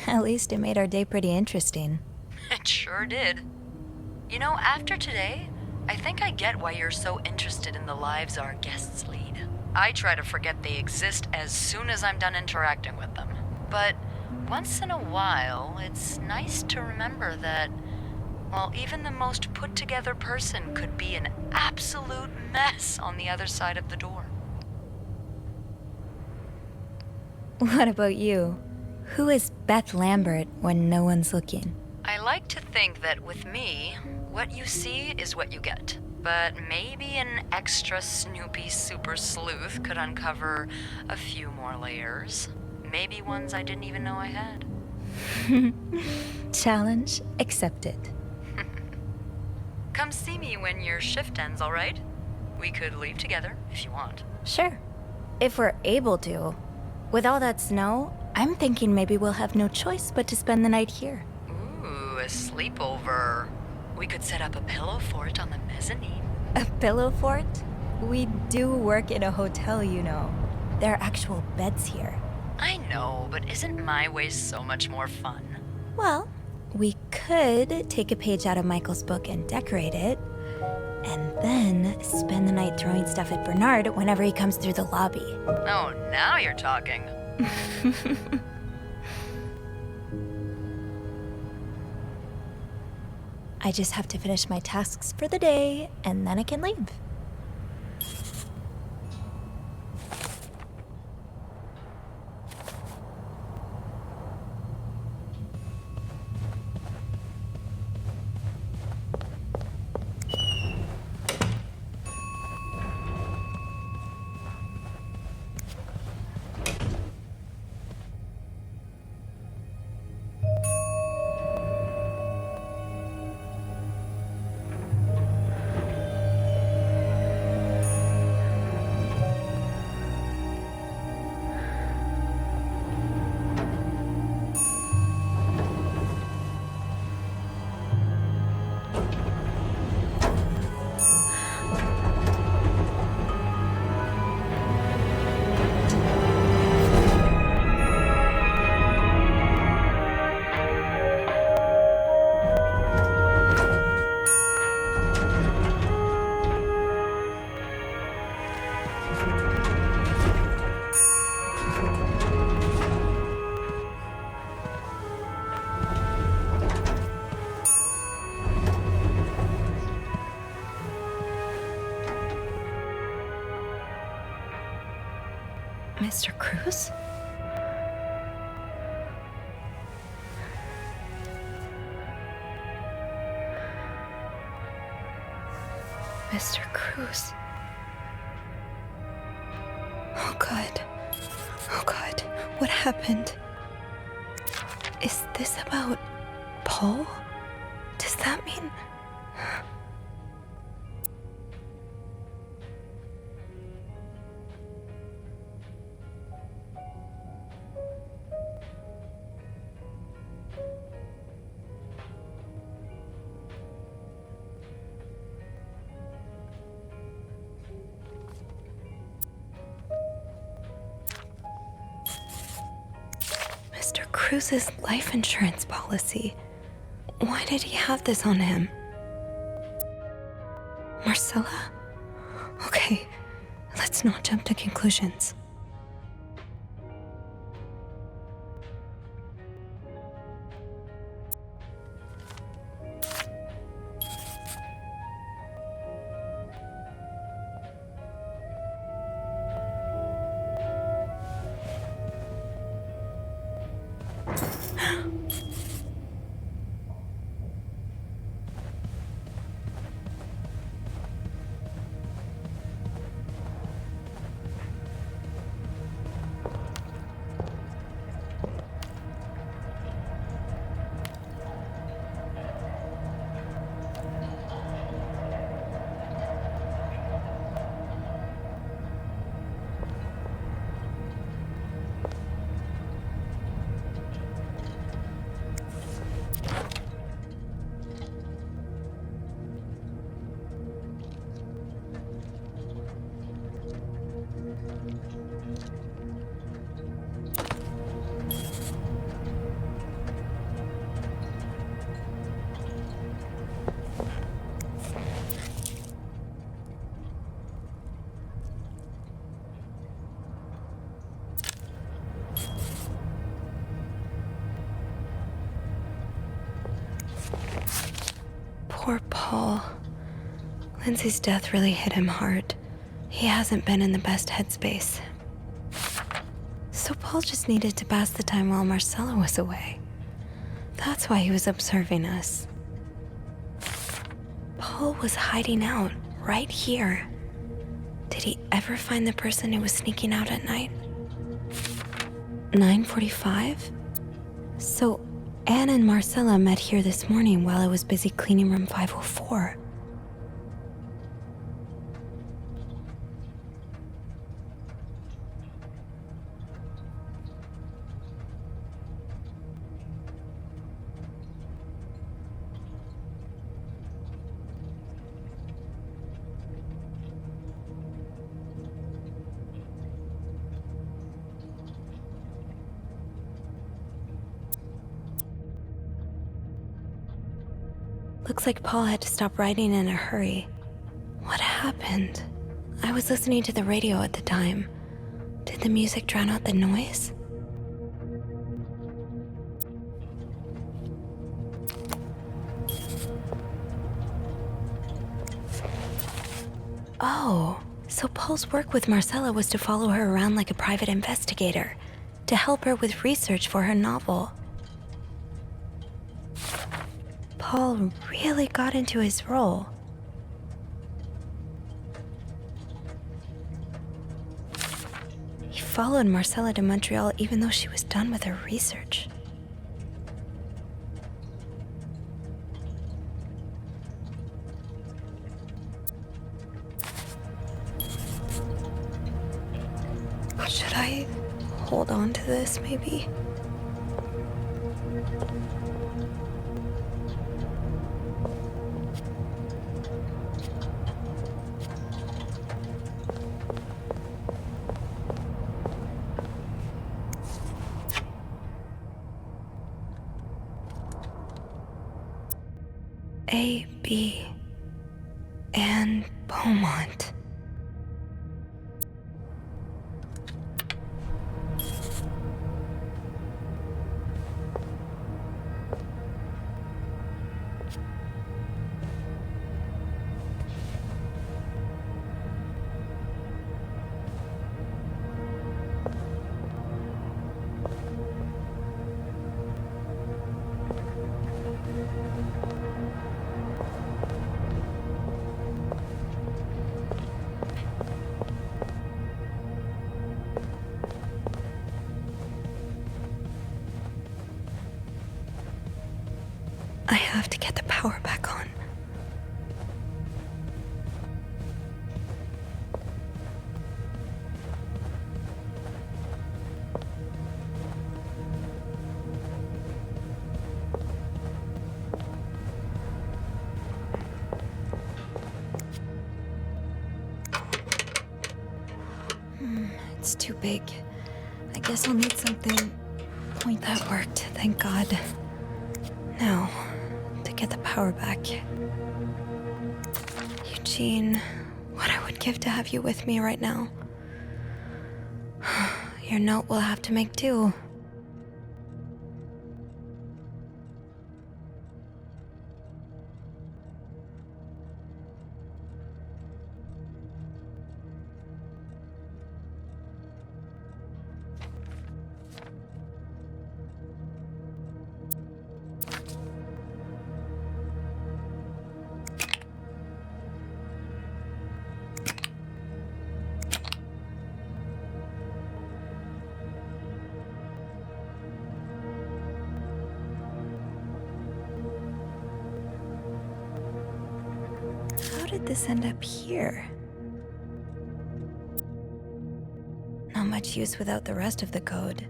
At least it made our day pretty interesting. It sure did. You know, after today, I think I get why you're so interested in the lives our guests lead. I try to forget they exist as soon as I'm done interacting with them. But once in a while, it's nice to remember that, well, even the most put-together person could be an absolute mess on the other side of the door. What about you? Who is Beth Lambert when no one's looking? I like to think that with me, what you see is what you get. But maybe an extra Snoopy super sleuth could uncover a few more layers. Maybe ones I didn't even know I had. Challenge accepted. Come see me when your shift ends, all right? We could leave together if you want. Sure. If we're able to. With all that snow, I'm thinking maybe we'll have no choice but to spend the night here. Ooh, a sleepover. We could set up a pillow fort on the mezzanine. A pillow fort? We do work in a hotel, you know. There are actual beds here. I know, but isn't my way so much more fun? Well, we could take a page out of Michael's book and decorate it, and then spend the night throwing stuff at Bernard whenever he comes through the lobby. Oh, now you're talking. I just have to finish my tasks for the day, and then I can leave. Mr. Cruz? Mr. Cruz. Oh God. Oh God. What happened? Is this about Paul? Does that mean... Mr. Cruz's life insurance policy. Why did he have this on him? Marcella? Okay, let's not jump to conclusions. Poor Paul. Lindsay's death really hit him hard. He hasn't been in the best headspace. So Paul just needed to pass the time while Marcella was away. That's why he was observing us. Paul was hiding out right here. Did he ever find the person who was sneaking out at night? 9:45? So Anne and Marcella met here this morning while I was busy cleaning room 504. Looks like Paul had to stop writing in a hurry. What happened? I was listening to the radio at the time. Did the music drown out the noise? Oh, so Paul's work with Marcella was to follow her around like a private investigator, to help her with research for her novel. Paul really got into his role. He followed Marcella to Montreal even though she was done with her research. Should I hold on to this, maybe? A.B. Anne Beaumont. I have to get the power back on. It's too big. I guess I'll need something. Point that worked, thank God. Now, to get the power back. Eugene, what I would give to have you with me right now. Your note will have to make do. How did this end up here? Not much use without the rest of the code.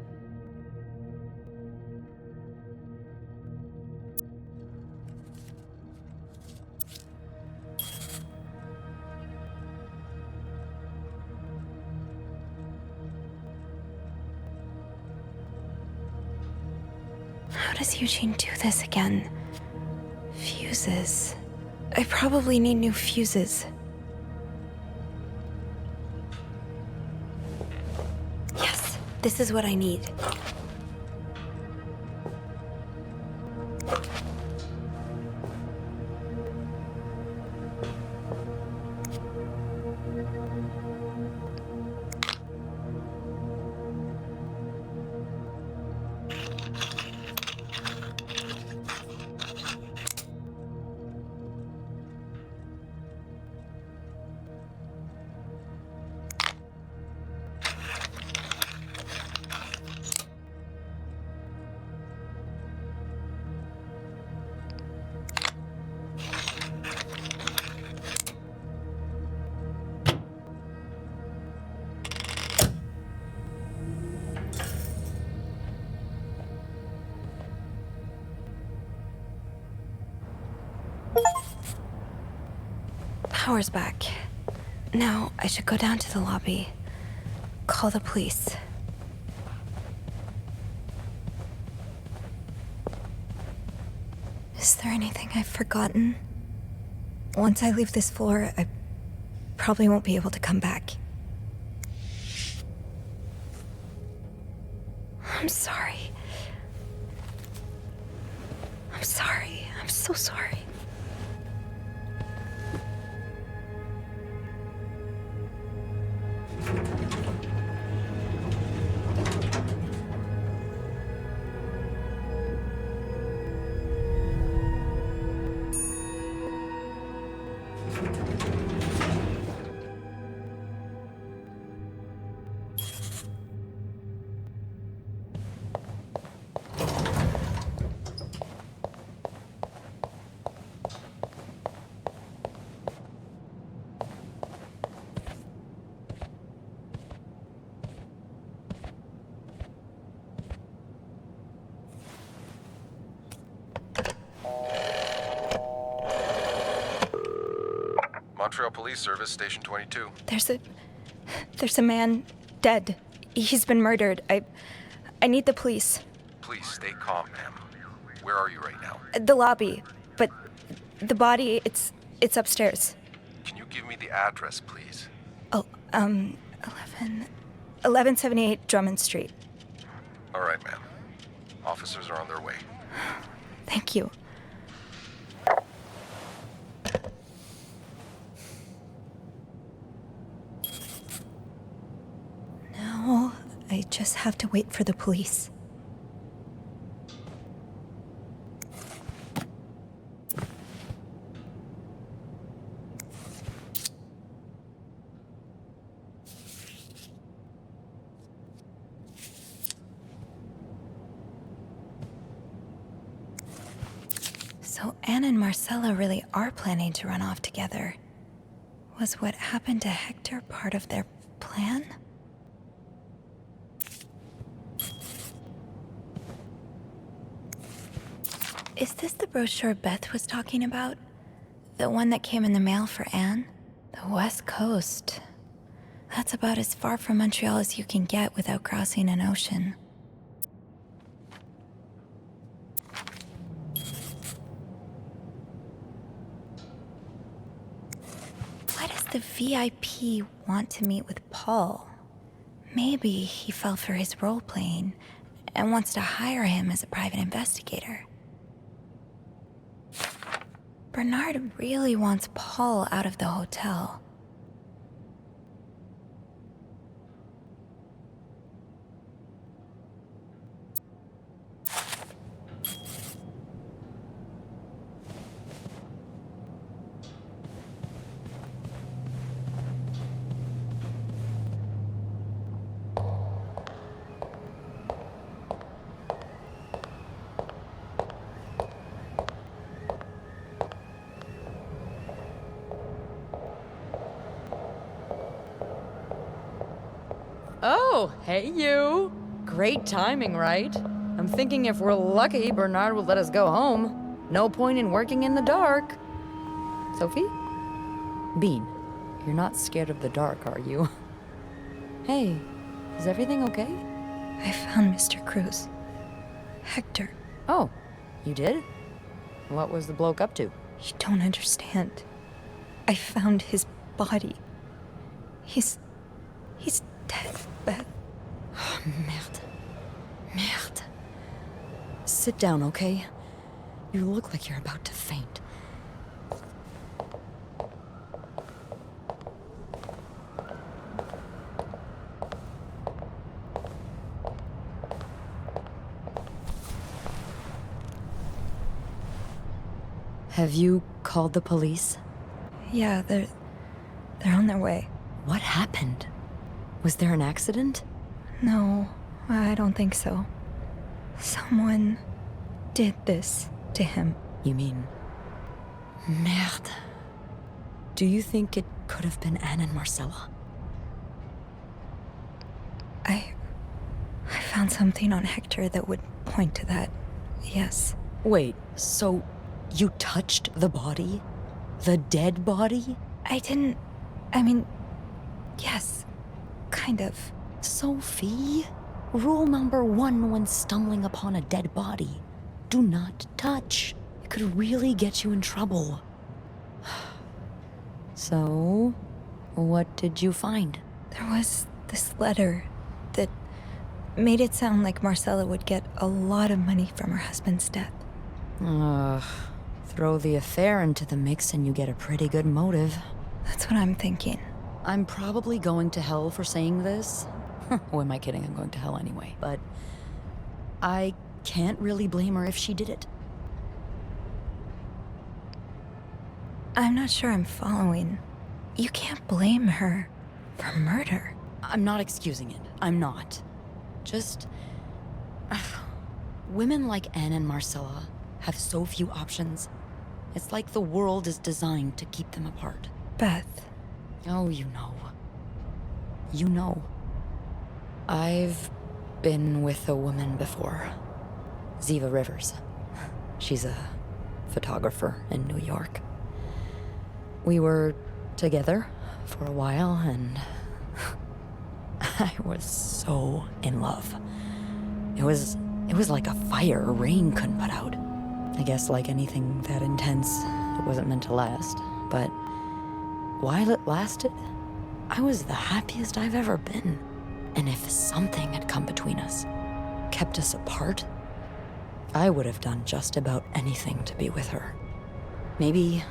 How does Eugene do this again? Fuses. I probably need new fuses. Yes, this is what I need. Power's back. Now I should go down to the lobby. Call the police. Is there anything I've forgotten? Once I leave this floor, I probably won't be able to come back. I'm sorry. I'm sorry. I'm so sorry. Montreal Police Service, Station 22. There's a man dead. He's been murdered. I need the police. Please stay calm, ma'am. Where are you right now? The lobby, but the body, it's upstairs. Can you give me the address, please? Oh, 1178 Drummond Street. All right, ma'am. Officers are on their way. Thank you. Now, I just have to wait for the police. So Anne and Marcella really are planning to run off together. Was what happened to Hector part of their plan? Is this the brochure Beth was talking about? The one that came in the mail for Anne? The West Coast. That's about as far from Montreal as you can get without crossing an ocean. Why does the VIP want to meet with Paul? Maybe he fell for his role-playing and wants to hire him as a private investigator. Bernard really wants Paul out of the hotel. Oh, hey you! Great timing, right? I'm thinking if we're lucky, Bernard will let us go home. No point in working in the dark. Sophie? Bean, you're not scared of the dark, are you? Hey, is everything okay? I found Mr. Cruz. Hector. Oh, you did? What was the bloke up to? You don't understand. I found his body. He's dead, Beth. Oh, merde. Merde. Sit down, okay? You look like you're about to faint. Have you called the police? Yeah, they're on their way. What happened? Was there an accident? No, I don't think so. Someone did this to him. You mean... Merde. Do you think it could have been Anne and Marcella? I found something on Hector that would point to that. Yes. Wait, so you touched the body? The dead body? I mean, yes. Kind of. Sophie, rule number 1 when stumbling upon a dead body. Do not touch. It could really get you in trouble. So, what did you find? There was this letter that made it sound like Marcella would get a lot of money from her husband's death. Throw the affair into the mix and you get a pretty good motive. That's what I'm thinking. I'm probably going to hell for saying this. Who am I kidding? I'm going to hell anyway. But I can't really blame her if she did it. I'm not sure I'm following. You can't blame her for murder. I'm not excusing it. I'm not. Just... women like Anne and Marcella have so few options. It's like the world is designed to keep them apart. Beth. Oh, you know. You know. I've been with a woman before. Ziva Rivers. She's a photographer in New York. We were together for a while, and I was so in love. It was like a fire a rain couldn't put out. I guess like anything that intense, it wasn't meant to last, but while it lasted, I was the happiest I've ever been. And if something had come between us, kept us apart, I would have done just about anything to be with her. Maybe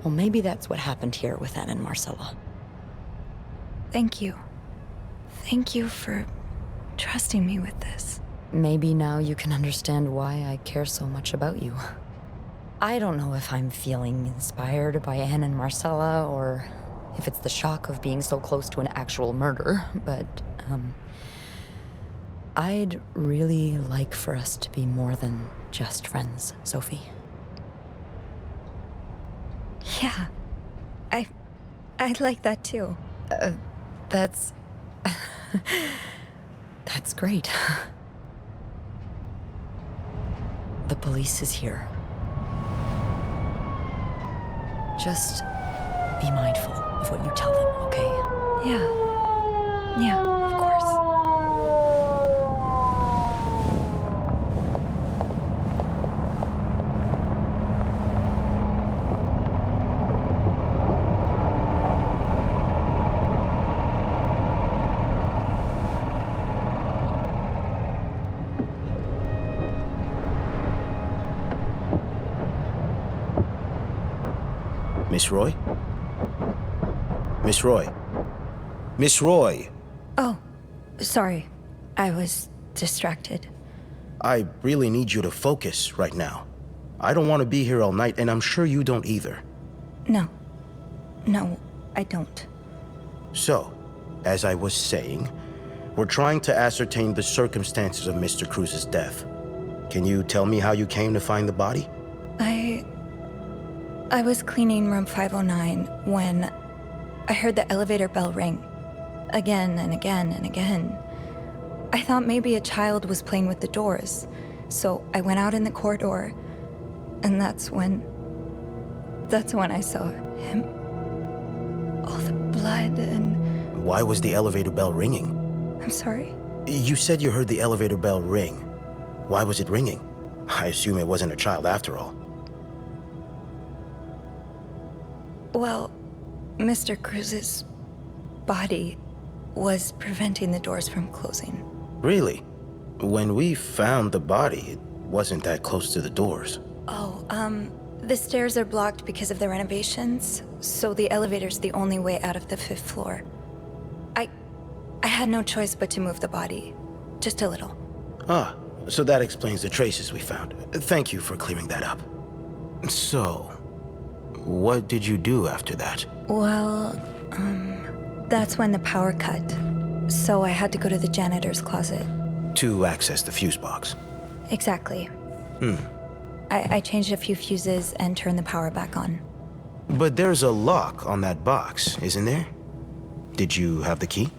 that's what happened here with Anne and Marcella. Thank you. Thank you for trusting me with this. Maybe now you can understand why I care so much about you. I don't know if I'm feeling inspired by Anne and Marcella, or if it's the shock of being so close to an actual murder, but, I'd really like for us to be more than just friends, Sophie. Yeah. I'd like that too. That's... That's great. The police is here. Just be mindful of what you tell them, okay? Yeah, of course. Miss Roy? Miss Roy? Miss Roy! Oh, sorry. I was distracted. I really need you to focus right now. I don't want to be here all night, and I'm sure you don't either. No, I don't. So, as I was saying, we're trying to ascertain the circumstances of Mr. Cruz's death. Can you tell me how you came to find the body? I was cleaning room 509 when I heard the elevator bell ring. Again and again and again. I thought maybe a child was playing with the doors, so I went out in the corridor, and that's when I saw him. All the blood and... Why was the elevator bell ringing? I'm sorry? You said you heard the elevator bell ring. Why was it ringing? I assume it wasn't a child after all. Well, Mr. Cruz's body was preventing the doors from closing. Really? When we found the body, it wasn't that close to the doors. Oh, the stairs are blocked because of the renovations, so the elevator's the only way out of the 5th floor. I had no choice but to move the body. Just a little. Ah, so that explains the traces we found. Thank you for clearing that up. So, what did you do after that? Well, that's when the power cut. So I had to go to the janitor's closet. To access the fuse box. Exactly. I changed a few fuses and turned the power back on. But there's a lock on that box, isn't there? Did you have the key?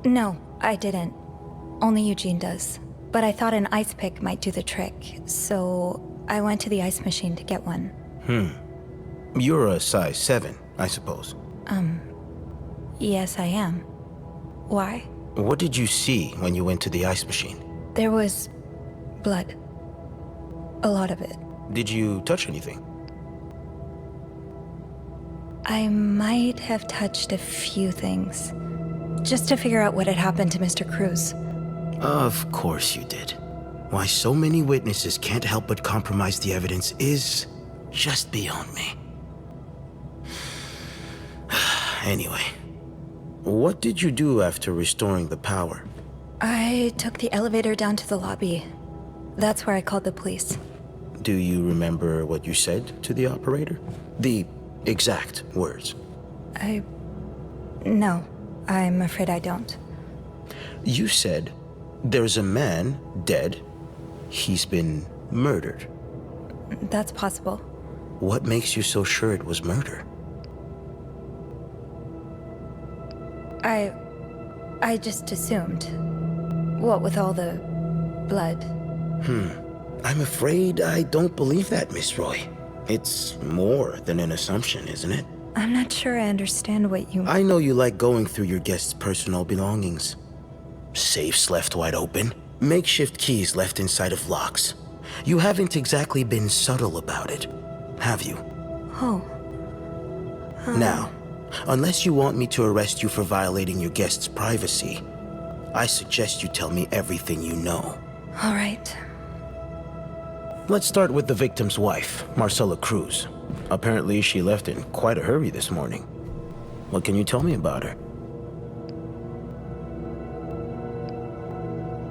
No, I didn't. Only Eugene does. But I thought an ice pick might do the trick, so I went to the ice machine to get one. You're a size 7, I suppose. Yes, I am. Why? What did you see when you went to the ice machine? There was blood. A lot of it. Did you touch anything? I might have touched a few things. Just to figure out what had happened to Mr. Cruz. Of course you did. Why so many witnesses can't help but compromise the evidence is just beyond me. Anyway, what did you do after restoring the power? I took the elevator down to the lobby. That's where I called the police. Do you remember what you said to the operator? The exact words. No, I'm afraid I don't. You said, there's a man dead. He's been murdered. That's possible. What makes you so sure it was murder? I just assumed. What with all the blood. I'm afraid I don't believe that, Miss Roy. It's more than an assumption, isn't it? I'm not sure I understand what you... I know you like going through your guests' personal belongings. Safes left wide open, makeshift keys left inside of locks. You haven't exactly been subtle about it, have you? Oh. Now, unless you want me to arrest you for violating your guests' privacy, I suggest you tell me everything you know. All right. Let's start with the victim's wife, Marcela Cruz. Apparently, she left in quite a hurry this morning. What can you tell me about her?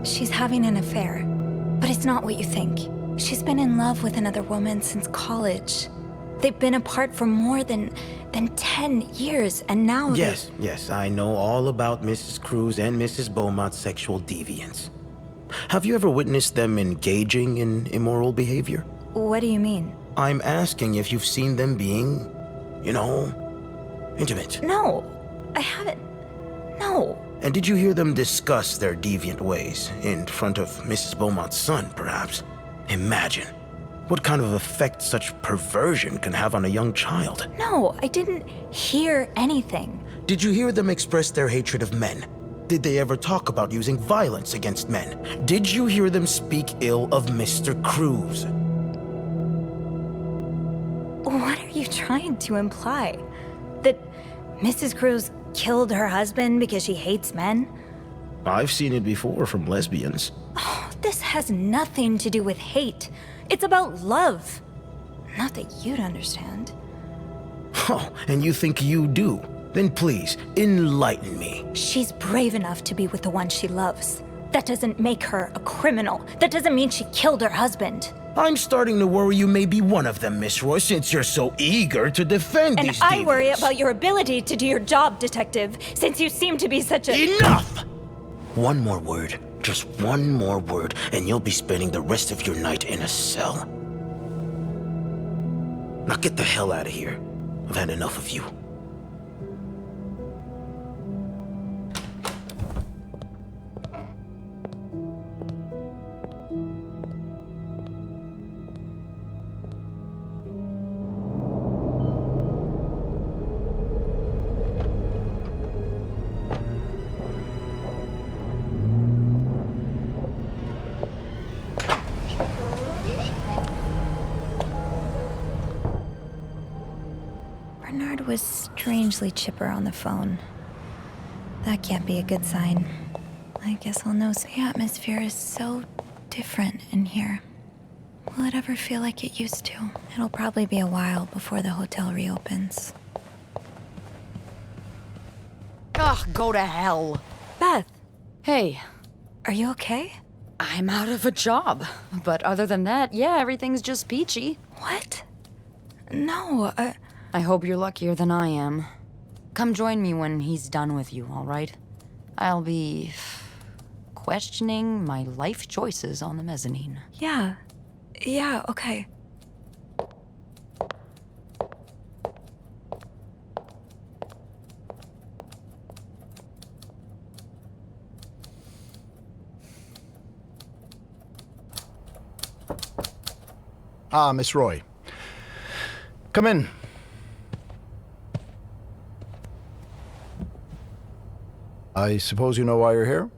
She's having an affair, but it's not what you think. She's been in love with another woman since college. They've been apart for more than 10 years, and now Yes, I know all about Mrs. Cruz and Mrs. Beaumont's sexual deviance. Have you ever witnessed them engaging in immoral behavior? What do you mean? I'm asking if you've seen them being, intimate. No, I haven't. No. And did you hear them discuss their deviant ways in front of Mrs. Beaumont's son, perhaps? Imagine what kind of effect such perversion can have on a young child. No, I didn't hear anything. Did you hear them express their hatred of men? Did they ever talk about using violence against men? Did you hear them speak ill of Mr. Cruz? What are you trying to imply? That Mrs. Cruz killed her husband because she hates men? I've seen it before from lesbians. Oh, this has nothing to do with hate. It's about love. Not that you'd understand. Oh, and you think you do? Then please, enlighten me. She's brave enough to be with the one she loves. That doesn't make her a criminal. That doesn't mean she killed her husband. I'm starting to worry you may be one of them, Miss Roy, since you're so eager to defend and these I worry deviants. about your ability to do your job, Detective, since you seem to be such a— Enough! One more word, just one more word, and you'll be spending the rest of your night in a cell. Now get the hell out of here. I've had enough of you. Bernard was strangely chipper on the phone. That can't be a good sign. I guess I'll know. The atmosphere is so different in here. Will it ever feel like it used to? It'll probably be a while before the hotel reopens. Ugh, go to hell. Beth! Hey. Are you okay? I'm out of a job. But other than that, yeah, everything's just peachy. What? No, I hope you're luckier than I am. Come join me when he's done with you, all right? I'll be questioning my life choices on the mezzanine. Yeah. Yeah, okay. Ah, Miss Roy. Come in. I suppose you know why you're here?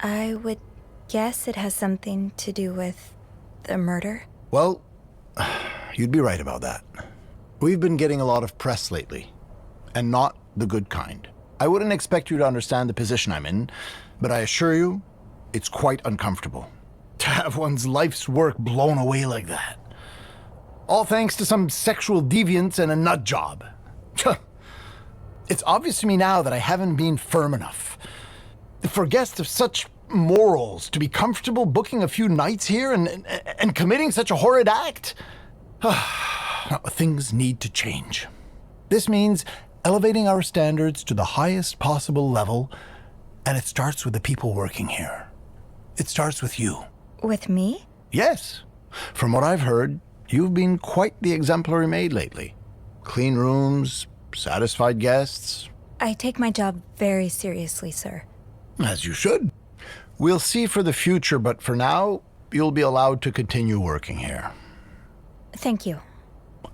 I would guess it has something to do with the murder. Well, you'd be right about that. We've been getting a lot of press lately, and not the good kind. I wouldn't expect you to understand the position I'm in, but I assure you, it's quite uncomfortable. To have one's life's work blown away like that. All thanks to some sexual deviance and a nut job. It's obvious to me now that I haven't been firm enough. For guests of such morals to be comfortable booking a few nights here and committing such a horrid act. Things need to change. This means elevating our standards to the highest possible level, and it starts with the people working here. It starts with you. With me? Yes. From what I've heard, you've been quite the exemplary maid lately. Clean rooms, satisfied guests. I take my job very seriously, sir. As you should. We'll see for the future, but for now, you'll be allowed to continue working here. Thank you.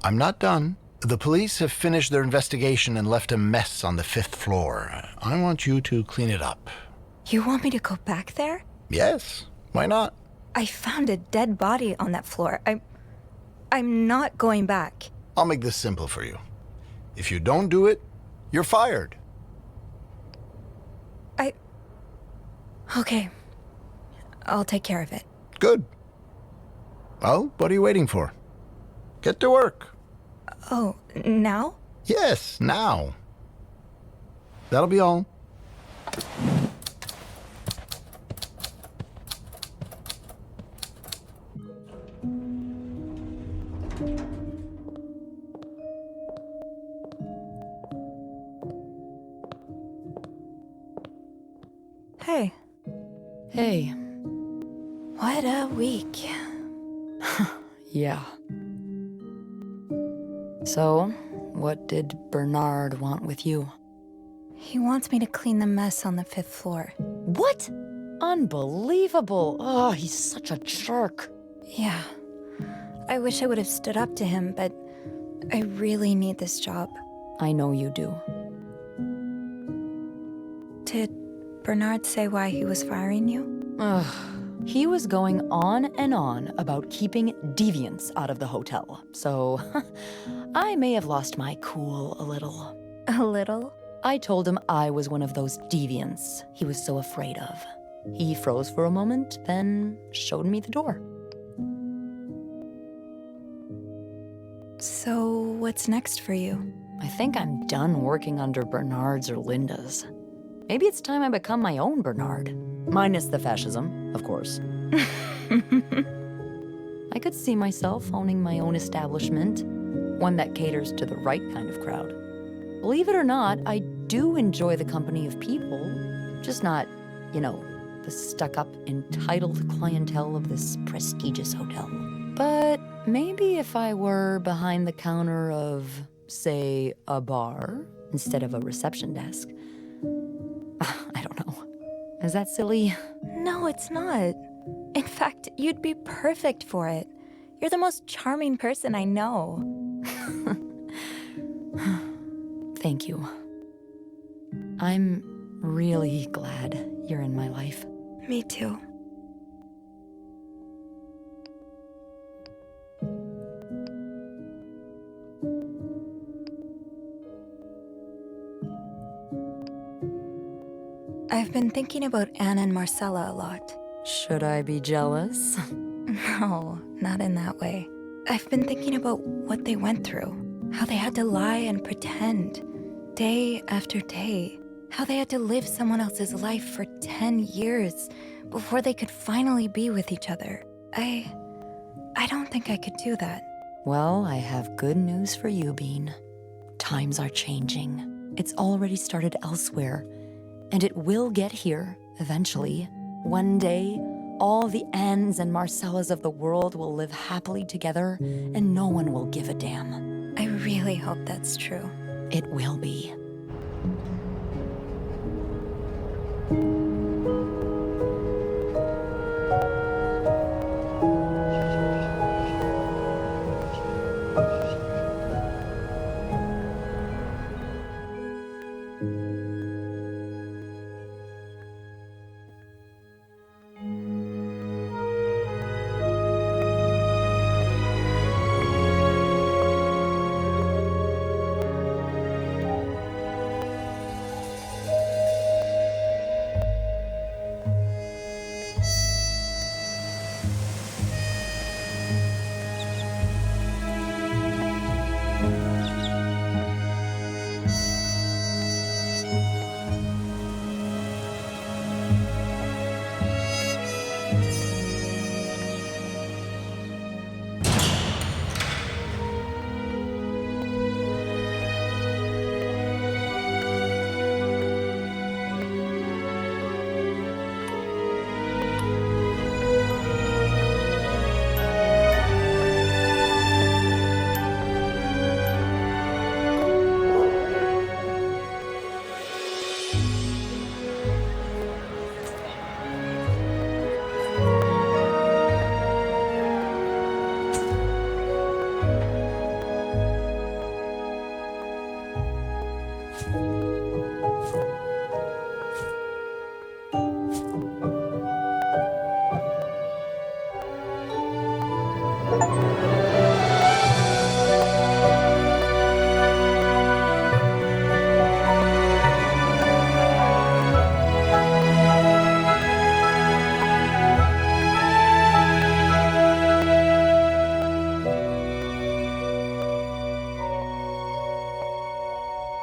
I'm not done. The police have finished their investigation and left a mess on the 5th floor. I want you to clean it up. You want me to go back there? Yes. Why not? I found a dead body on that floor. I'm not going back. I'll make this simple for you. If you don't do it, you're fired. Okay. I'll take care of it. Good. Well, what are you waiting for? Get to work. Oh, now? Yes, now. That'll be all. Hey. Hey. What a week. Yeah. So, what did Bernard want with you? He wants me to clean the mess on the 5th floor. What? Unbelievable. Oh, he's such a jerk. Yeah. I wish I would have stood up to him, but I really need this job. I know you do. Did Bernard say why he was firing you? Ugh. He was going on and on about keeping deviants out of the hotel, so I may have lost my cool a little. A little? I told him I was one of those deviants he was so afraid of. He froze for a moment, then showed me the door. So, what's next for you? I think I'm done working under Bernard's or Linda's. Maybe it's time I become my own Bernard. Minus the fascism, of course. I could see myself owning my own establishment, one that caters to the right kind of crowd. Believe it or not, I do enjoy the company of people, just not, the stuck-up, entitled clientele of this prestigious hotel. But maybe if I were behind the counter of, say, a bar instead of a reception desk. I don't know. Is that silly? No, it's not. In fact, you'd be perfect for it. You're the most charming person I know. Thank you. I'm really glad you're in my life. Me too. I've been thinking about Anne and Marcella a lot. Should I be jealous? No, not in that way. I've been thinking about what they went through, how they had to lie and pretend, day after day, how they had to live someone else's life for 10 years before they could finally be with each other. I don't think I could do that. Well, I have good news for you, Bean. Times are changing. It's already started elsewhere, and it will get here eventually. One day, all the Annes and Marcellas of the world will live happily together, and no one will give a damn. I really hope that's true. It will be.